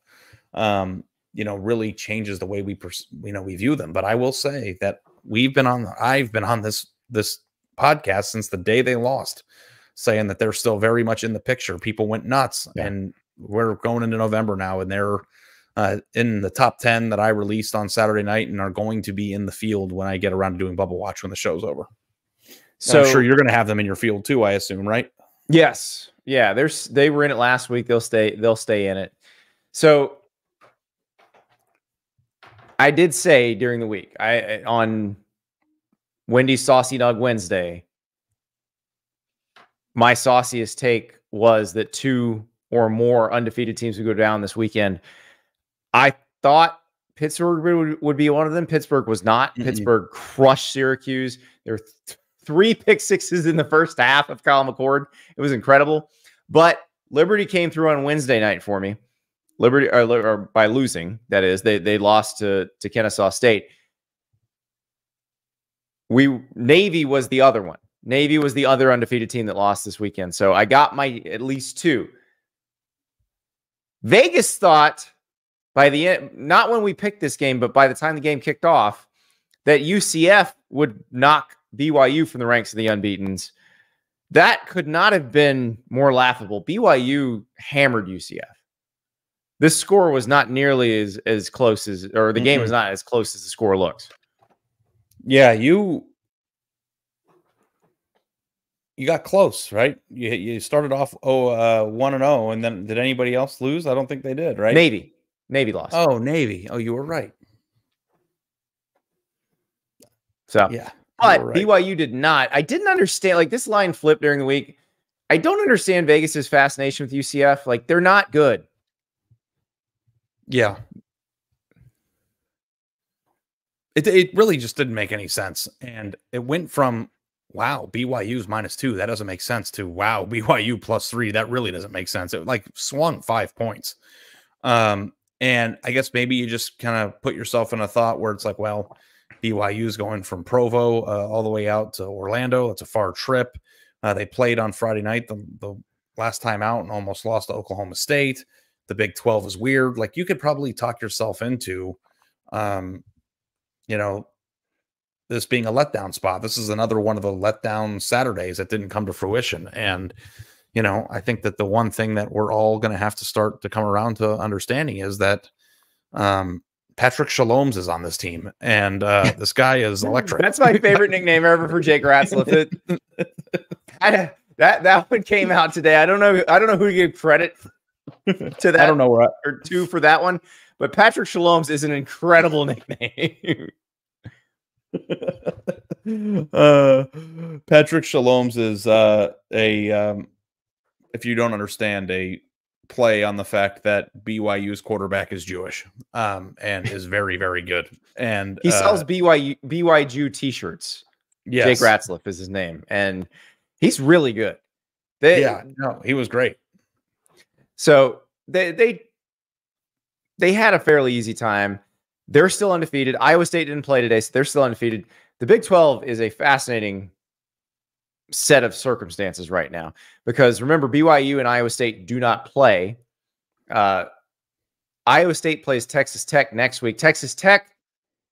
you know, really changes the way we view them. But I will say that I've been on this podcast since the day they lost, saying that they're still very much in the picture. People went nuts, and we're going into November now, and they're in the top 10 that I released on Saturday night and are going to be in the field when I get around to doing Bubble Watch when the show's over. So I'm sure you're going to have them in your field too, I assume, right? Yes. Yeah. They were in it last week. They'll stay in it. So I did say during the week, on Wendy's Saucy Dog Wednesday, my sauciest take was that 2 or more undefeated teams would go down this weekend. I thought Pittsburgh would be one of them. Pittsburgh was not. Mm-hmm. Pittsburgh crushed Syracuse. There were 3 pick sixes in the first half of Kyle McCord. It was incredible. But Liberty came through on Wednesday night for me. Liberty, or by losing, that is. They lost to Kennesaw State. Navy was the other one. Navy was the other undefeated team that lost this weekend. So I got my at least 2. Vegas thought by the end, not when we picked this game, but by the time the game kicked off, that UCF would knock BYU from the ranks of the unbeatens. That could not have been more laughable. BYU hammered UCF. This score was not nearly as close as, or the game was not as close as the score looks. Yeah, you got close, right? You started off 1-0, and then did anybody else lose? I don't think they did, right? Navy lost. Oh, Navy. Oh, you were right. So yeah, but right. BYU did not. I didn't understand. Like, this line flipped during the week. I don't understand Vegas's fascination with UCF. Like, they're not good. Yeah. It really just didn't make any sense. And it went from, wow, BYU's -2. That doesn't make sense, to, wow, BYU +3. That really doesn't make sense. It like swung 5 points. And I guess maybe you just kind of put yourself in a thought where it's like, well, BYU's going from Provo all the way out to Orlando. It's a far trip. They played on Friday night, the last time out, and almost lost to Oklahoma State. The Big 12 is weird. Like, you could probably talk yourself into, this being a letdown spot. This is another one of the letdown Saturdays that didn't come to fruition. And, I think that the one thing that we're all going to have to start to come around to understanding is that Patrick Shaloms is on this team. And this guy is electric. That's my favorite nickname ever for Jake Ratzlaff. That one came out today. I don't know who to give credit to that. I don't know what or 2 for that one, but Patrick Shaloms is an incredible nickname. Patrick Shaloms is if you don't understand, a play on the fact that BYU's quarterback is Jewish, and is very, very good. And he sells BYU t-shirts. Yes. Jake Ratzlaff is his name, and he's really good. He was great. So they had a fairly easy time. They're still undefeated. Iowa State didn't play today, so they're still undefeated. The Big 12 is a fascinating set of circumstances right now, because remember, BYU and Iowa State do not play. Iowa State plays Texas Tech next week. Texas Tech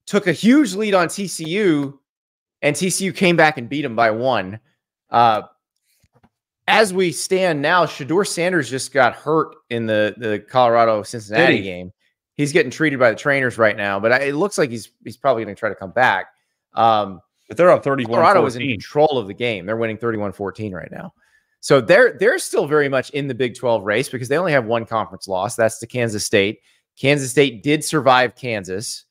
took a huge lead on TCU, and TCU came back and beat them by 1. As we stand now, Shedeur Sanders just got hurt in the Colorado-Cincinnati game. He's getting treated by the trainers right now, but it looks like he's probably going to try to come back. But they're up 31-14. Colorado is in control of the game. They're winning 31-14 right now. So they're still very much in the Big 12 race, because they only have 1 conference loss. That's to Kansas State. Kansas State did survive Kansas.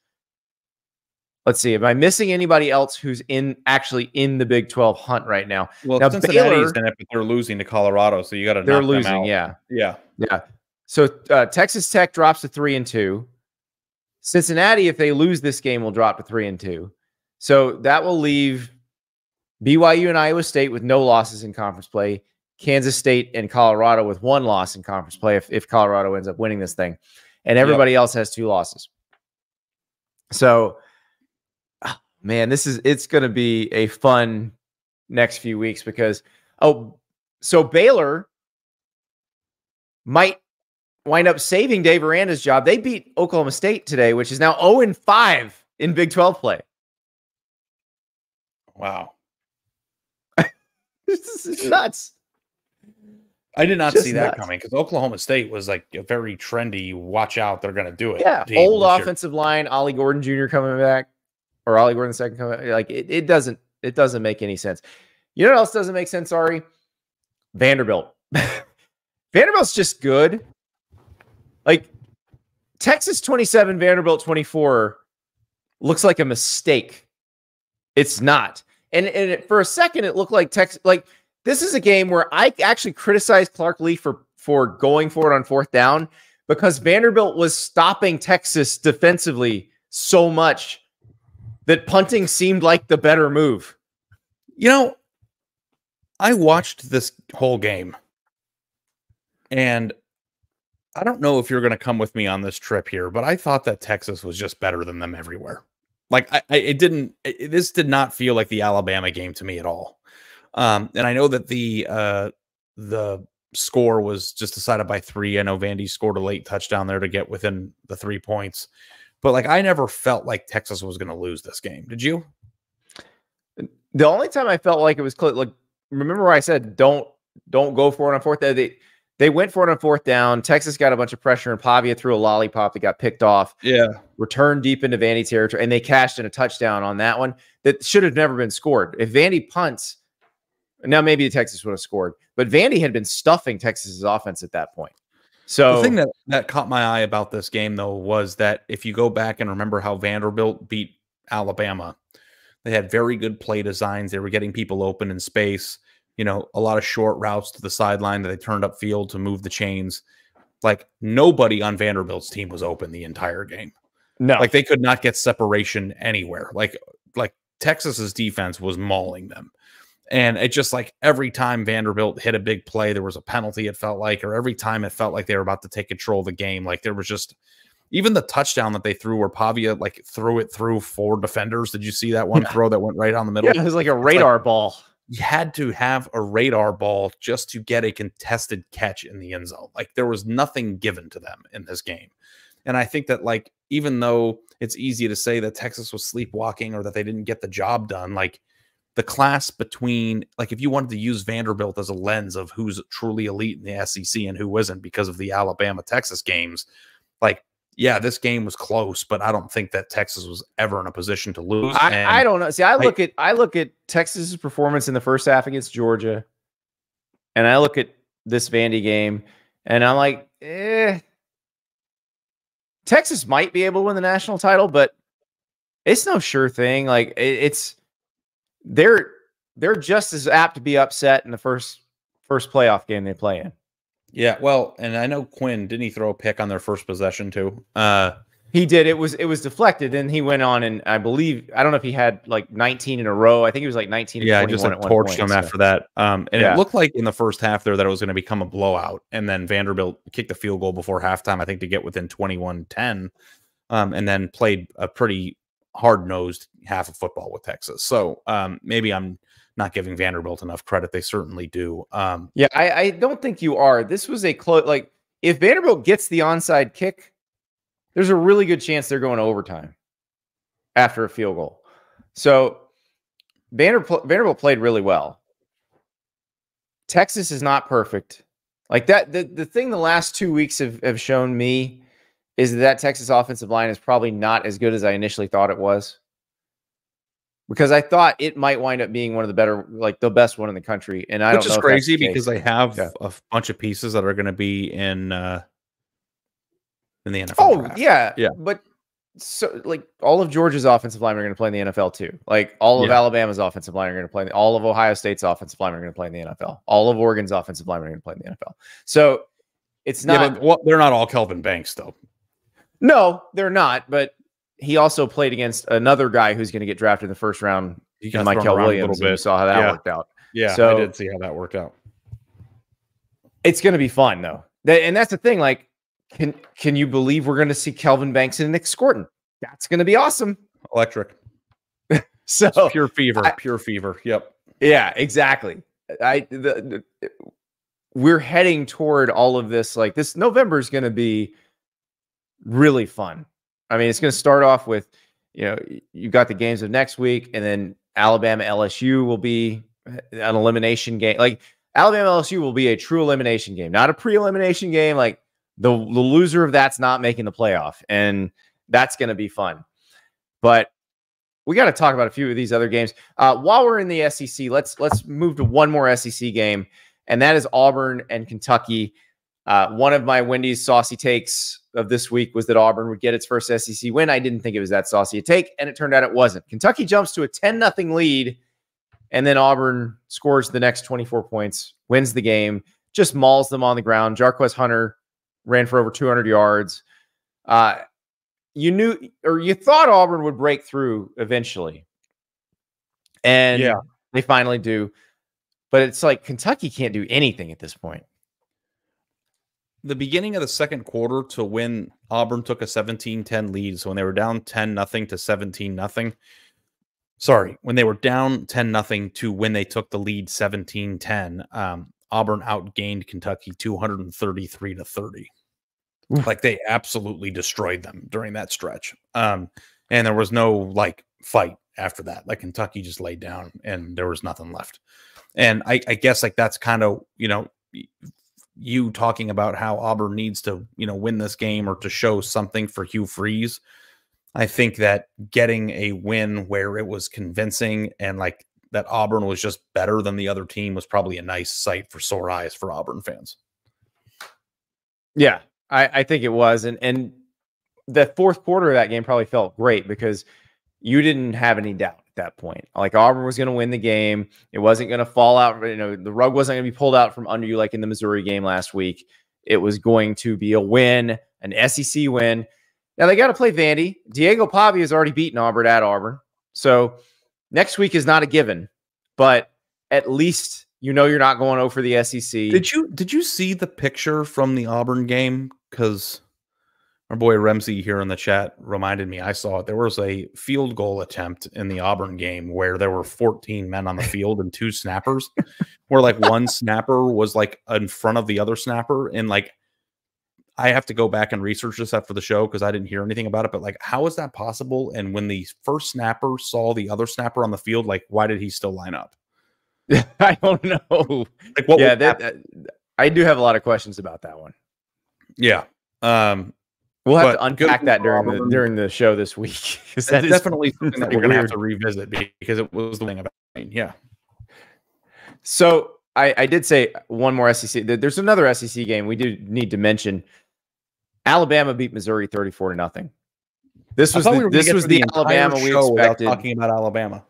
Let's see. Am I missing anybody else who's actually in the Big 12 hunt right now? Well, now, Cincinnati's in it, but they're losing to Colorado, so you got to. They're losing. Yeah. So Texas Tech drops to 3-2. Cincinnati, if they lose this game, will drop to 3-2. So that will leave BYU and Iowa State with no losses in conference play. Kansas State and Colorado with 1 loss in conference play if Colorado ends up winning this thing. And everybody else has 2 losses. So, man, it's going to be a fun next few weeks, because, so Baylor might wind up saving Dave Aranda's job. They beat Oklahoma State today, which is now 0-5 in Big 12 play. Wow. This is nuts. I did not see that coming, because Oklahoma State was like a very trendy, watch out, they're going to do it. Yeah, old offensive line, Ollie Gordon Jr. coming back, or Ollie Gordon II coming back. Like, it doesn't make any sense. You know what else doesn't make sense, Ari? Vanderbilt. Vanderbilt's just good. Like, Texas 27, Vanderbilt 24 looks like a mistake. It's not. And for a second, it looked like Texas. Like, this is a game where I actually criticized Clark Lee for going for it on fourth down because Vanderbilt was stopping Texas defensively so much that punting seemed like the better move. You know, I watched this whole game, and I don't know if you're going to come with me on this trip here, but I thought that Texas was just better than them everywhere. Like, this did not feel like the Alabama game to me at all. And I know that the score was just decided by 3. I know Vandy scored a late touchdown there to get within the 3 points, but like, I never felt like Texas was going to lose this game. Did you? The only time I felt like it was close, like, remember where I said don't go for it on fourth down? They went for it on fourth down. Texas got a bunch of pressure, and Pavia threw a lollipop that got picked off. Yeah, returned deep into Vandy territory, and they cashed in a touchdown on that one that should have never been scored. If Vandy punts, now maybe Texas would have scored, but Vandy had been stuffing Texas's offense at that point. So the thing that caught my eye about this game, though, was that if you go back and remember how Vanderbilt beat Alabama, they had very good play designs. They were getting people open in space, you know, a lot of short routes to the sideline that they turned up field to move the chains. Like, nobody on Vanderbilt's team was open the entire game. No, like, they could not get separation anywhere. Like Texas's defense was mauling them. And it just, like, every time Vanderbilt hit a big play, there was a penalty, it felt like, or every time it felt like they were about to take control of the game. Like, there was just, even the touchdown that they threw where Pavia, like, threw it through 4 defenders. Did you see that one throw that went right on the middle? Yeah, it was like a radar ball. You had to have a radar ball just to get a contested catch in the end zone. Like, there was nothing given to them in this game. And I think that, like, even though it's easy to say that Texas was sleepwalking or that they didn't get the job done, like, the class between, like, if you wanted to use Vanderbilt as a lens of who's truly elite in the SEC and who isn't because of the Alabama-Texas games, like, yeah, this game was close, but I don't think that Texas was ever in a position to lose. I don't know. See, I look at Texas's performance in the first half against Georgia, and I look at this Vandy game, and I'm like, Texas might be able to win the national title, but it's no sure thing. Like, they're just as apt to be upset in the first playoff game they play in. Yeah, well, and I know Quinn, didn't he throw a pick on their first possession too? He did. It was deflected, and he went on, and I don't know if he had like 19 in a row. I think he was like 19. Yeah, I just like torched him after that. And yeah. It looked like in the first half there that it was going to become a blowout, and then Vanderbilt kicked the field goal before halftime, I think, to get within 21-10, and then played a pretty hard-nosed half of football with Texas. So maybe I'm not giving Vanderbilt enough credit. They certainly do. Yeah, I don't think you are. This was a close, like, if Vanderbilt gets the onside kick, there's a really good chance they're going to overtime after a field goal. So Vanderbilt played really well. Texas is not perfect. Like that, the thing the last 2 weeks have shown me is that Texas offensive line is probably not as good as I initially thought it was. Because I thought it might wind up being one of the better, like the best one in the country. And I don't know. Which is crazy because they have a bunch of pieces that are going to be in the NFL draft. Yeah. But so, like, all of Georgia's offensive linemen are going to play in the NFL too. Like, all of Alabama's offensive linemen are going to play. All of Ohio State's offensive linemen are going to play in the NFL. All of Oregon's offensive linemen are going to play in the NFL. So it's not. Yeah, but they're not all Kelvin Banks, though. No, they're not. But he also played against another guy who's going to get drafted in the first round, Michael Williams. You saw how that worked out. Yeah, so I did see how that worked out. It's going to be fun, though. And that's the thing. Like, can you believe we're going to see Kelvin Banks and Nick Scorton? That's going to be awesome. Electric. So it's pure fever. Pure fever. Yep. Yeah, exactly. We're heading toward all of this. Like, this November is going to be really fun. I mean, it's going to start off with, you've got the games of next week, and then Alabama LSU will be an elimination game. Like, Alabama LSU will be a true elimination game, not a pre-elimination game. Like, the loser of that's not making the playoff, and that's going to be fun. But we got to talk about a few of these other games. While we're in the SEC, let's move to one more SEC game, and that is Auburn and Kentucky. One of my Wendy's saucy takes of this week was that Auburn would get its first SEC win. I didn't think it was that saucy a take, and it turned out it wasn't. Kentucky jumps to a 10-0 lead, and then Auburn scores the next 24 points, wins the game, just mauls them on the ground. Jarquez Hunter ran for over 200 yards. You thought Auburn would break through eventually. And they finally do. But it's like Kentucky can't do anything at this point. The beginning of the second quarter to when Auburn took a 17-10 lead. So when they were down 10-0 to 17-0. Sorry, when they were down 10-0 to when they took the lead 17-10, Auburn outgained Kentucky 233-30. Like they absolutely destroyed them during that stretch. And there was no like fight after that. Like Kentucky just laid down and there was nothing left. And I guess like that's kind of, you talking about how Auburn needs to, win this game or to show something for Hugh Freeze. I think that getting a win where it was convincing and like that Auburn was just better than the other team was probably a nice sight for sore eyes for Auburn fans. Yeah, I think it was. And the fourth quarter of that game probably felt great because you didn't have any doubt at that point. Like Auburn was going to win the game. It wasn't going to fall out. The rug wasn't going to be pulled out from under you like in the Missouri game last week. It was going to be a win, an SEC win. Now they got to play Vandy. Diego Pavia has already beaten Auburn at Auburn. So next week is not a given, but at least you're not going over the SEC. Did you see the picture from the Auburn game? Because our boy Remzi here in the chat reminded me, I saw it. There was a field goal attempt in the Auburn game where there were 14 men on the field and 2 snappers, where like one snapper was like in front of the other snapper. And like, I have to go back and research this after the show because I didn't hear anything about it. But like, how is that possible? And when the first snapper saw the other snapper on the field, like, why did he still line up? I don't know. Like, what? Yeah, I do have a lot of questions about that one. Yeah. We'll have to unpack that during the show this week. That is definitely something that we're going to have to revisit because it was the thing about it. Yeah. So I did say one more SEC. There's another SEC game we do need to mention. Alabama beat Missouri 34-0. This was the Alabama we expected. Talking about Alabama,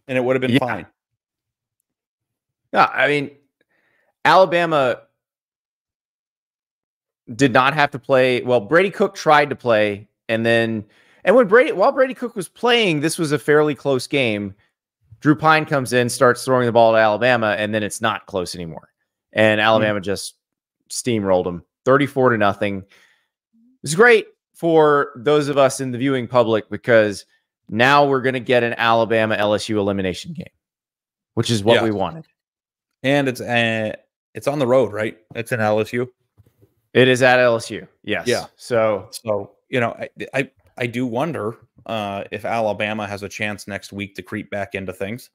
and it would have been fine. Yeah, I mean, Alabama did not have to play. Well, Brady Cook tried to play, while Brady Cook was playing, this was a fairly close game. Drew Pine comes in, starts throwing the ball to Alabama, and then it's not close anymore. And Alabama just steamrolled them 34-0. It's great for those of us in the viewing public because now we're going to get an Alabama LSU elimination game, which is what we wanted. And it's on the road, right? It's in LSU. It is at LSU. Yes. Yeah. So I do wonder if Alabama has a chance next week to creep back into things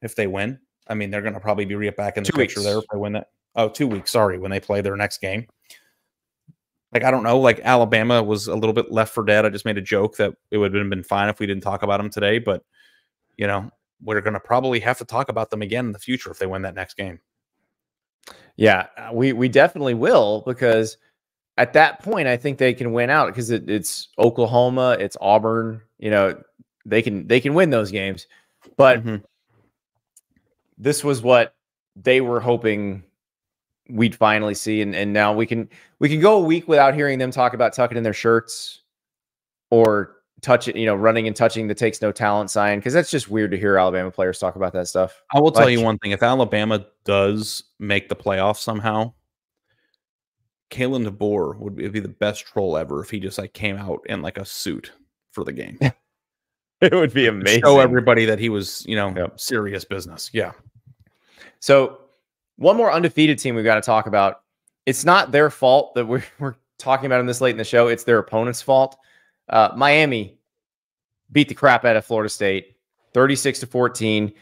if they win. I mean, they're going to probably be back in the picture there if they win that. Oh, 2 weeks. Sorry, when they play their next game. Like, I don't know. Like, Alabama was a little bit left for dead. I just made a joke that it would have been fine if we didn't talk about them today. But, we're going to probably have to talk about them again in the future if they win that next game. Yeah, we definitely will because at that point, I think they can win out because it's Oklahoma, it's Auburn. They can win those games. But this was what they were hoping we'd finally see, and now we can go a week without hearing them talk about tucking in their shirts or touch it, running and touching the takes no talent sign, because that's just weird to hear Alabama players talk about that stuff. I will tell you one thing: if Alabama does make the playoffs somehow, Kalen DeBoer would be the best troll ever if he just came out in like a suit for the game. It would be amazing. Show everybody that he was, serious business. Yeah. So one more undefeated team we've got to talk about. It's not their fault that we're talking about them this late in the show. It's their opponent's fault. Miami beat the crap out of Florida State, 36-14.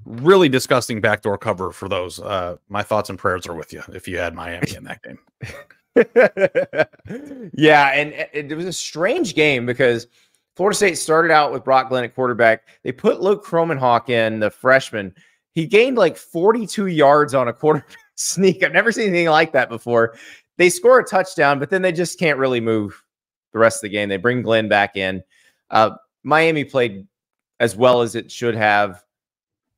Really disgusting backdoor cover for those. My thoughts and prayers are with you if you had Miami in that game. Yeah, and it was a strange game because Florida State started out with Brock Glenn at quarterback. They put Luke Kromenhoek in, the freshman. He gained like 42 yards on a quarter sneak. I've never seen anything like that before. they score a touchdown, but then they just can't really move the rest of the game. They bring Glenn back in. Miami played as well as it should have,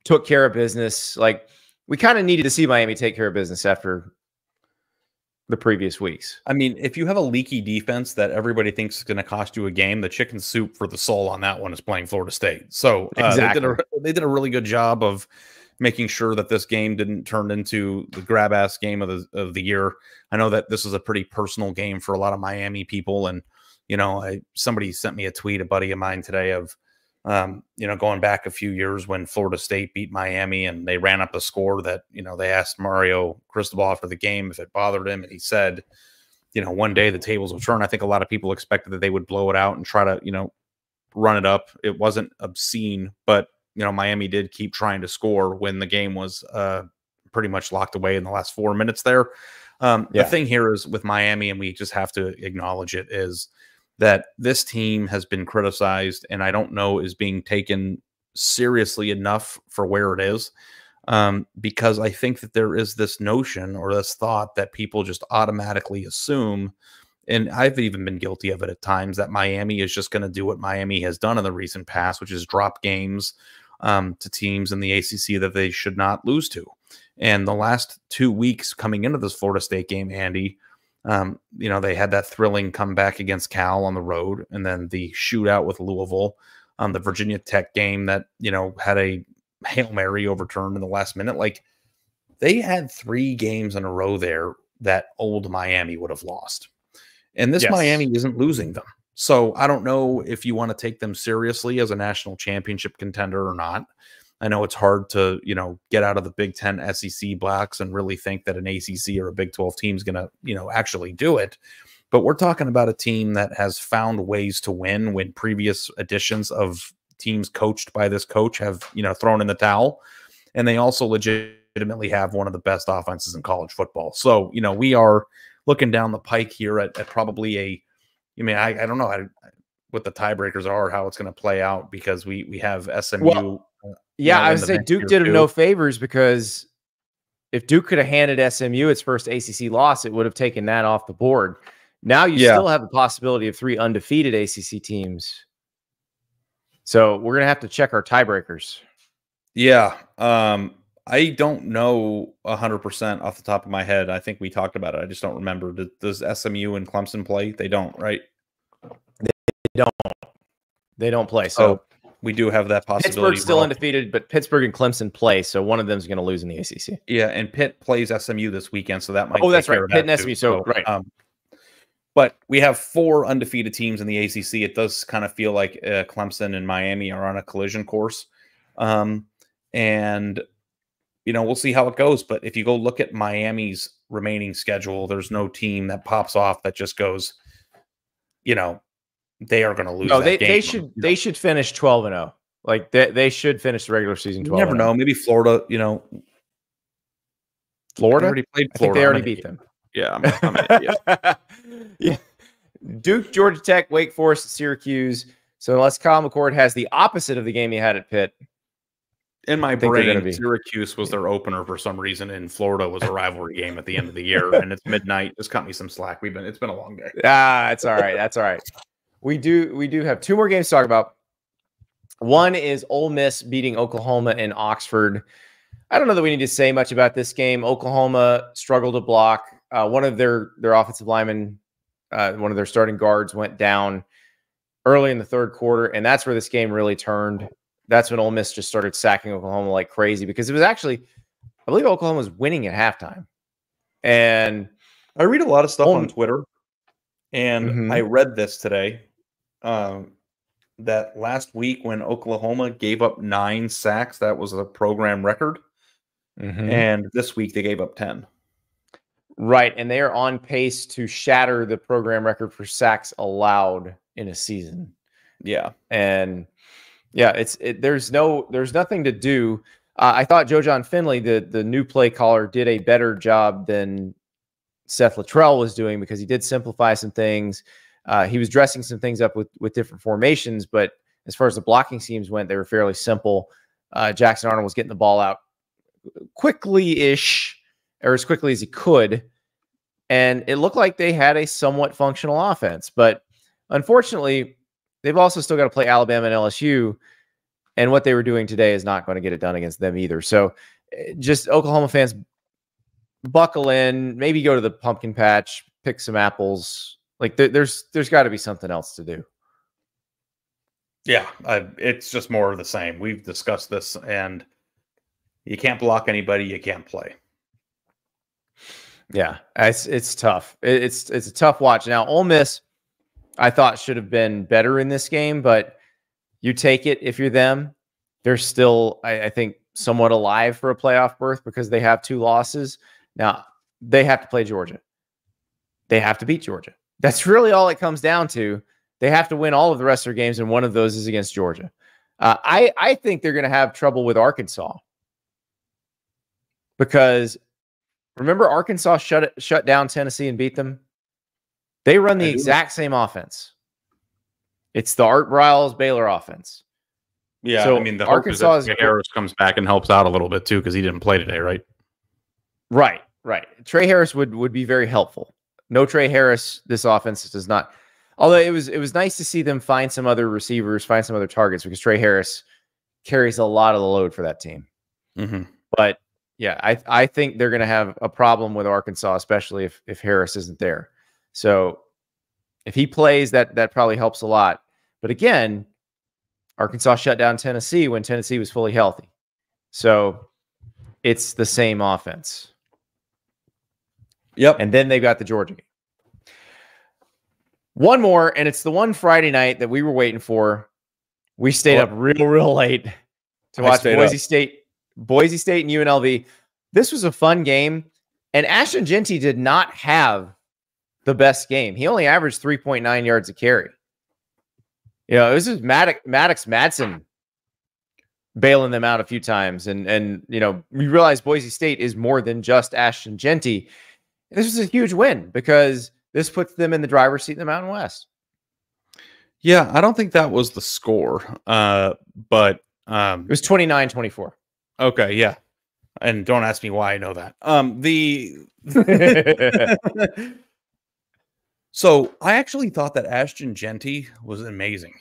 took care of business. Like, we kind of needed to see Miami take care of business after the previous weeks. I mean, if you have a leaky defense that everybody thinks is going to cost you a game, the chicken soup for the soul on that one is playing Florida State. So exactly. they did a really good job of making sure that this game didn't turn into the grab ass game of the year. I know that this is a pretty personal game for a lot of Miami people. And, you know, somebody sent me a tweet, a buddy of mine today, of, you know, going back a few years when Florida State beat Miami and they ran up the score that, you know, they asked Mario Cristobal after the game if it bothered him. And he said, you know, one day the tables will turn. I think a lot of people expected that they would blow it out and try to, you know, run it up. It wasn't obscene, but, you know, Miami did keep trying to score when the game was pretty much locked away in the last 4 minutes there. The thing here is with Miami, and we just have to acknowledge it, is that this team has been criticized and I don't know is being taken seriously enough for where it is, because I think that there is this notion or this thought that people just automatically assume, and I've even been guilty of it at times, that Miami is just going to do what Miami has done in the recent past, which is drop games to teams in the ACC that they should not lose to. And the last 2 weeks coming into this Florida State game, Andy, you know, they had that thrilling comeback against Cal on the road, and then the shootout with Louisville, the Virginia Tech game that, you know, had a Hail Mary overturned in the last minute. Like, they had 3 games in a row there that old Miami would have lost. And this Miami isn't losing them. So I don't know if you want to take them seriously as a national championship contender or not. I know it's hard to, you know, get out of the Big Ten SEC blocks and really think that an ACC or a Big 12 team is going to, you know, actually do it. But we're talking about a team that has found ways to win when previous editions of teams coached by this coach have, you know, thrown in the towel. And they also legitimately have one of the best offenses in college football. So, you know, we are looking down the pike here at probably a, I mean, I don't know what the tiebreakers are, how it's going to play out, because we have SMU. Well, yeah, I would say Duke did him no favors, because if Duke could have handed SMU its first ACC loss, it would have taken that off the board. Now you still have the possibility of 3 undefeated ACC teams. So we're going to have to check our tiebreakers. Yeah. I don't know 100% off the top of my head. I think we talked about it. I just don't remember. Does SMU and Clemson play? They don't, right? They don't play. So we do have that possibility. Pittsburgh's still undefeated, but Pittsburgh and Clemson play, so one of them is going to lose in the ACC. Yeah, and Pitt plays SMU this weekend, so that might. Oh, that's right. Pitt and SMU. So right. But we have 4 undefeated teams in the ACC. It does kind of feel like Clemson and Miami are on a collision course, and you know, we'll see how it goes. But if you go look at Miami's remaining schedule, there's no team that pops off that just goes, you know, they are going to lose. No, they should finish 12-0. Like they should finish the regular season 12-0. You never know. Maybe Florida, you know. Florida already played Florida. I think they already beat them. Yeah, I'm an idiot. Yeah. Duke, Georgia Tech, Wake Forest, Syracuse. So unless Kyle McCord has the opposite of the game he had at Pitt. In my brain, Syracuse was their opener for some reason, and Florida was a rivalry game at the end of the year, and it's midnight. Just cut me some slack. It's been a long day. It's all right. That's all right. We do have 2 more games to talk about. One is Ole Miss beating Oklahoma in Oxford. I don't know that we need to say much about this game. Oklahoma struggled to block. One of their offensive linemen, one of their starting guards, went down early in the 3rd quarter, and that's where this game really turned. That's when Ole Miss just started sacking Oklahoma like crazy, because it was actually, I believe Oklahoma was winning at halftime. And I read a lot of stuff on Twitter, and I read this today, that last week when Oklahoma gave up 9 sacks, that was a program record. And this week they gave up 10. Right. And they are on pace to shatter the program record for sacks allowed in a season. Yeah. And yeah, there's nothing to do. I thought Joe John Finley, the new play caller, did a better job than Seth Luttrell was doing, because he did simplify some things. He was dressing some things up with different formations, but as far as the blocking schemes went, they were fairly simple. Jackson Arnold was getting the ball out quickly-ish, or as quickly as he could. and it looked like they had a somewhat functional offense. But unfortunately, they've also still got to play Alabama and LSU, and what they were doing today is not going to get it done against them either. So just Oklahoma fans, buckle in, maybe go to the pumpkin patch, pick some apples. Like there's got to be something else to do. Yeah, it's just more of the same. We've discussed this, and you can't block anybody. You can't play. Yeah, it's tough. It's a tough watch. Now, Ole Miss, I thought should have been better in this game, but you take it if you're them. They're still, I think, somewhat alive for a playoff berth because they have 2 losses. Now, they have to play Georgia. They have to beat Georgia. That's really all it comes down to. They have to win all of the rest of their games, and one of those is against Georgia. I think they're going to have trouble with Arkansas because remember Arkansas shut down Tennessee and beat them? They run the exact same offense. It's the Art Briles Baylor offense. Yeah, so I mean, the Arkansas hope is that Harris comes back and helps out a little bit too because he didn't play today, right? Right. Trey Harris would be very helpful. No Trey Harris, this offense does not. Although it was nice to see them find some other receivers, find some other targets because Trey Harris carries a lot of the load for that team. Mm-hmm. But yeah, I think they're going to have a problem with Arkansas, especially if Harris isn't there. So if he plays, that probably helps a lot. But again, Arkansas shut down Tennessee when Tennessee was fully healthy. So it's the same offense. Yep. And then they've got the Georgia game. One more, and it's the one Friday night that we were waiting for. We stayed up real late to watch Boise State and UNLV. This was a fun game, and Ashton Jeanty did not have the best game. He only averaged 3.9 yards a carry. You know, it was just Maddox Madsen bailing them out a few times, and you know, we realized Boise State is more than just Ashton Jeanty. This was a huge win because this puts them in the driver's seat in the Mountain West. Yeah, I don't think that was the score, but it was 29-24. Okay, yeah. And don't ask me why I know that. So I actually thought that Ashton Jeanty was amazing.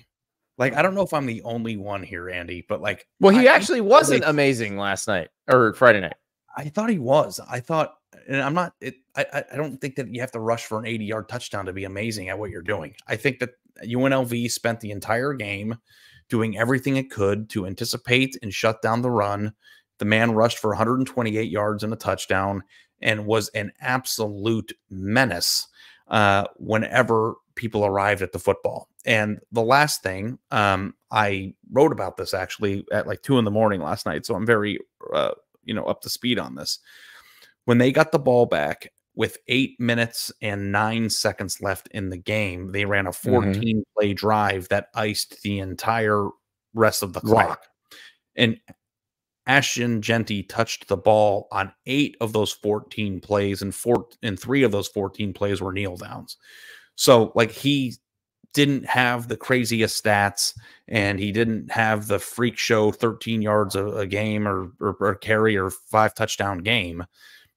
Like, I don't know if I'm the only one here, Andy, but like, well, he actually wasn't amazing last night or Friday night. I thought he was. I thought, and I'm not. I don't think that you have to rush for an 80-yard touchdown to be amazing at what you're doing. I think that UNLV spent the entire game doing everything it could to anticipate and shut down the run. The man rushed for 128 yards and a touchdown and was an absolute menace whenever people arrived at the football. And the last thing, I wrote about this actually at like 2 a.m. last night, so I'm very up to speed on this. When they got the ball back with 8 minutes and 9 seconds left in the game, they ran a 14-play drive that iced the entire rest of the clock. Right. And Ashton Jeanty touched the ball on 8 of those 14 plays, and 3 of those 14 plays were kneel downs. So, like, he didn't have the craziest stats, and he didn't have the freak show 13 yards a game or carry or 5 touchdown game.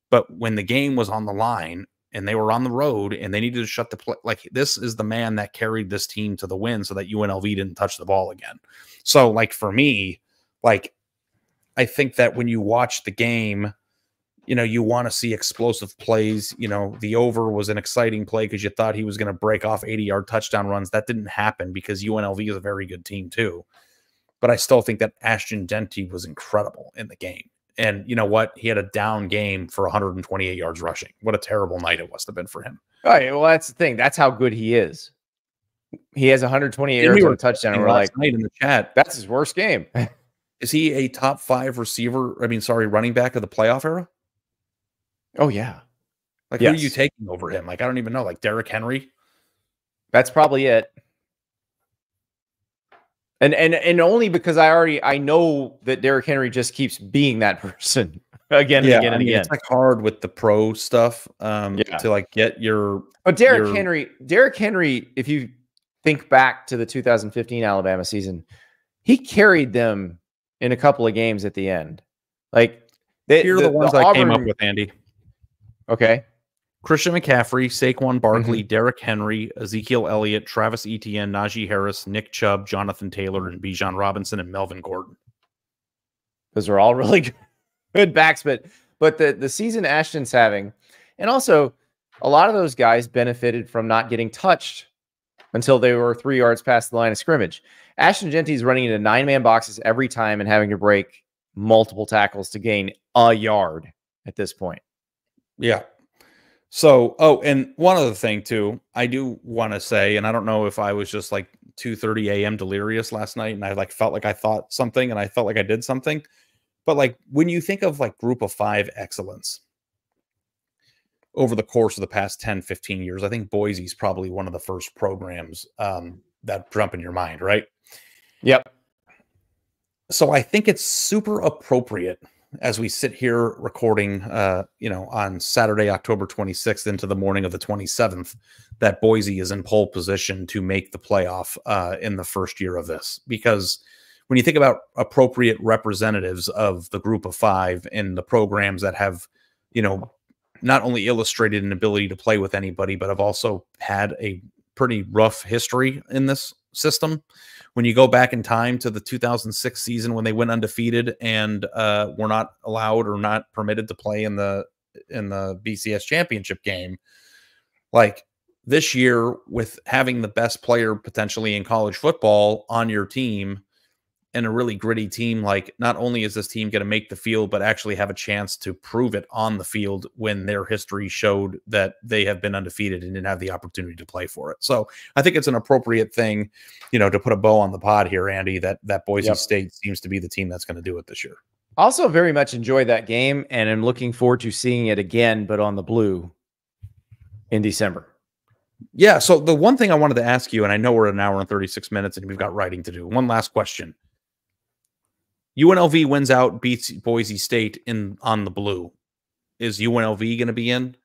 But when the game was on the line and they were on the road and they needed to shut the play, like, this is the man that carried this team to the win so that UNLV didn't touch the ball again. So, like, for me, like, I think that when you watch the game, you know, you want to see explosive plays. You know, the over was an exciting play because you thought he was going to break off 80-yard touchdown runs. That didn't happen because UNLV is a very good team too. But I still think that Ashton Jeanty was incredible in the game. And you know what? He had a down game for 128 yards rushing. What a terrible night it must have been for him. All right. Well, that's the thing. That's how good he is. He has 128 yards on a touchdown. And we're like, night in the chat, that's his worst game. Is he a top 5 running back of the playoff era? Oh, yeah. Like, yes. Who are you taking over him? Like, I don't even know. Like, Derrick Henry? That's probably it. And only because I know that Derrick Henry just keeps being that person again and again and again. It's like hard with the pro stuff to like get your. But Derrick Henry, if you think back to the 2015 Alabama season, he carried them in a couple of games at the end. Like, here are the ones I came up with, Andy. Okay. Christian McCaffrey, Saquon Barkley, Derrick Henry, Ezekiel Elliott, Travis Etienne, Najee Harris, Nick Chubb, Jonathan Taylor, and Bijan Robinson, and Melvin Gordon. Those are all really good backs, but the season Ashton's having, and also a lot of those guys benefited from not getting touched until they were 3 yards past the line of scrimmage. Ashton Genty's running into 9-man boxes every time and having to break multiple tackles to gain a yard at this point. Yeah. So, and one other thing too, I do want to say, and I don't know if I was just like 2:30 a.m. delirious last night and I like felt like I thought something and I felt like I did something, but like when you think of like group of 5 excellence over the course of the past 10, 15 years, I think Boise's probably one of the first programs that jump in your mind, right? Yep. So I think it's super appropriate as we sit here recording, on Saturday, October 26th into the morning of the 27th, that Boise is in pole position to make the playoff in the first year of this. Because when you think about appropriate representatives of the group of 5 and the programs that have, not only illustrated an ability to play with anybody, but have also had a pretty rough history in this system. When you go back in time to the 2006 season when they went undefeated and were not allowed or not permitted to play in the BCS championship game, like this year with having the best player potentially in college football on your team and a really gritty team, like not only is this team going to make the field, but actually have a chance to prove it on the field when their history showed that they have been undefeated and didn't have the opportunity to play for it. So I think it's an appropriate thing, to put a bow on the pod here, Andy, that Boise State seems to be the team that's going to do it this year. Also very much enjoyed that game and I'm looking forward to seeing it again, but on the blue in December. Yeah. So the one thing I wanted to ask you, and I know we're at 1 hour and 36 minutes and we've got writing to do. One last question. UNLV wins out, beats Boise State on the blue. Is UNLV going to be in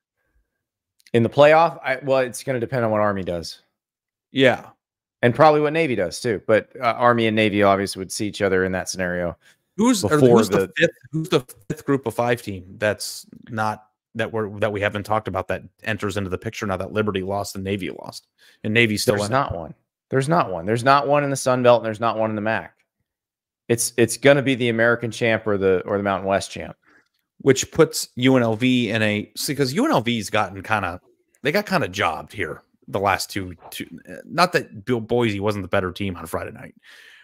the playoff? Well, it's going to depend on what Army does. Yeah, and probably what Navy does too. But Army and Navy obviously would see each other in that scenario. Who's the fifth group of 5 team that's not that we haven't talked about that enters into the picture now that Liberty lost and Navy lost and Navy still There's not one. There's not one. There's not one in the Sun Belt and there's not one in the MAC. It's going to be the American champ or the Mountain West champ, which puts UNLV in because UNLV's got kind of jobbed here the last two. Not that Boise wasn't the better team on Friday night,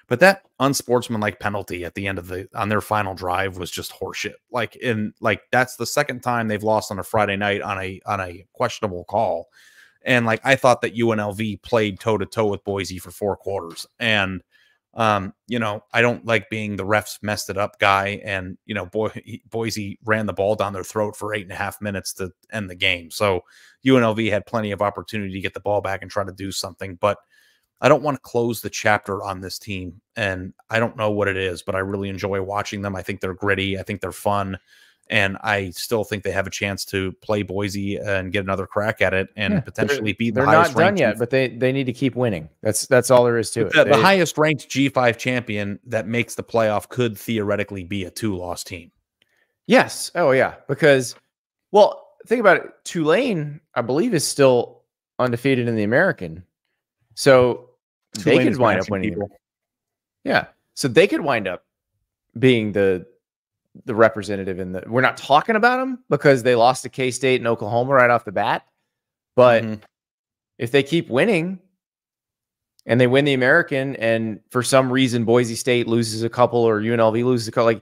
but that unsportsmanlike penalty at the end on their final drive was just horseshit. That's the second time they've lost on a Friday night on a questionable call, and I thought that UNLV played toe to toe with Boise for 4 quarters and. I don't like being the refs messed it up guy. And, Boise ran the ball down their throat for 8.5 minutes to end the game. So UNLV had plenty of opportunity to get the ball back and try to do something. But I don't want to close the chapter on this team. And I don't know what it is, but I really enjoy watching them. I think they're gritty. I think they're fun. And I still think they have a chance to play Boise and get another crack at it and potentially be the highest ranked. They're not done yet, but they need to keep winning. That's all there is to it. The highest ranked G5 champion that makes the playoff could theoretically be a 2-loss team. Yes. Oh yeah. Because, well, think about it. Tulane, I believe, is still undefeated in the American. So Tulane they could wind up winning. Yeah. So they could wind up being the representative we're not talking about them because they lost to K-State and Oklahoma right off the bat. But if they keep winning and they win the American and for some reason Boise State loses a couple or UNLV loses a couple,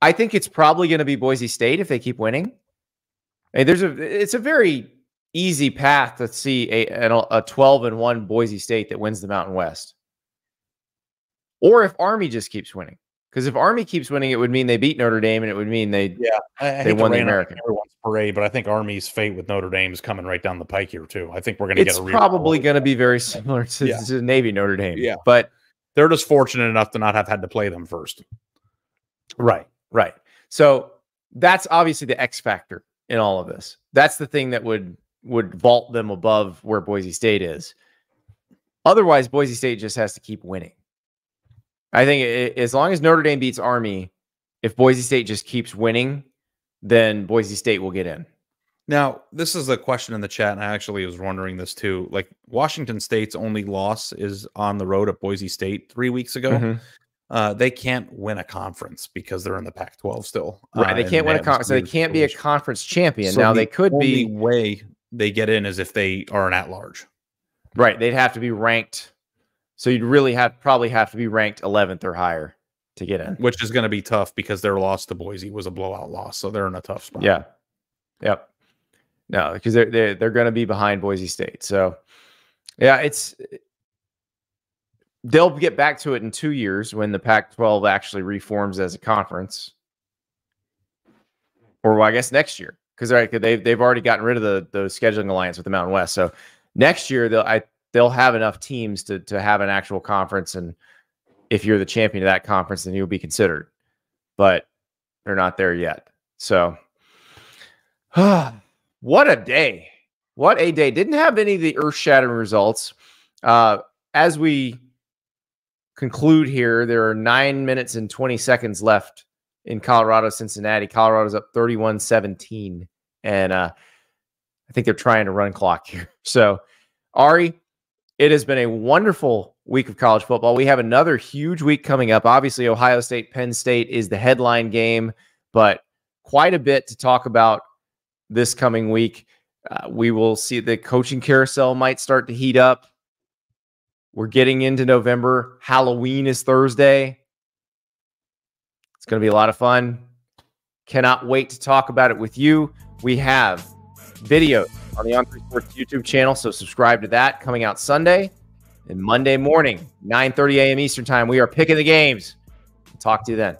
I think it's probably going to be Boise State if they keep winning. And it's a very easy path to see a 12-1 Boise State that wins the Mountain West. Or if Army just keeps winning. Because if Army keeps winning, it would mean they beat Notre Dame, and it would mean they won the American. Everyone's parade, but I think Army's fate with Notre Dame is coming right down the pike here too. I think we're going to get a real. It's probably going to be very similar to Navy Notre Dame. Yeah, but they're just fortunate enough to not have had to play them first. Right. So that's obviously the X factor in all of this. That's the thing that would vault them above where Boise State is. Otherwise, Boise State just has to keep winning. I think as long as Notre Dame beats Army, if Boise State just keeps winning, then Boise State will get in. Now, this is a question in the chat, and I actually was wondering this too. Like, Washington State's only loss is on the road at Boise State 3 weeks ago. Mm-hmm. They can't win a conference because they're in the Pac-12 still. Right, they can't win a conference, so they can't be a conference champion. So now they could be. The way they get in is if they are an at-large. Right, they'd have to be ranked. So you'd really probably have to be ranked 11th or higher to get in, which is going to be tough because their loss to Boise was a blowout loss, so they're in a tough spot. Yeah, yep. No, because they're going to be behind Boise State. So, yeah, they'll get back to it in 2 years when the Pac-12 actually reforms as a conference, or well, I guess next year, because they've already gotten rid of the scheduling alliance with the Mountain West. So next year they'll have enough teams to have an actual conference, and if you're the champion of that conference, then you'll be considered. But they're not there yet. So. What a day. What a day. Didn't have any of the earth-shattering results. As we conclude here, there are 9 minutes and 20 seconds left in Colorado, Cincinnati. Colorado's up 31-17. And I think they're trying to run clock here. So, Ari, it has been a wonderful week of college football. We have another huge week coming up. Obviously, Ohio State, Penn State is the headline game, but quite a bit to talk about this coming week. We will see the coaching carousel might start to heat up. We're getting into November. Halloween is Thursday. It's going to be a lot of fun. Cannot wait to talk about it with you. We have videos on the On3 Sports YouTube channel, so subscribe to that, coming out Sunday. And Monday morning, 9:30 a.m. Eastern Time, we are picking the games. Talk to you then.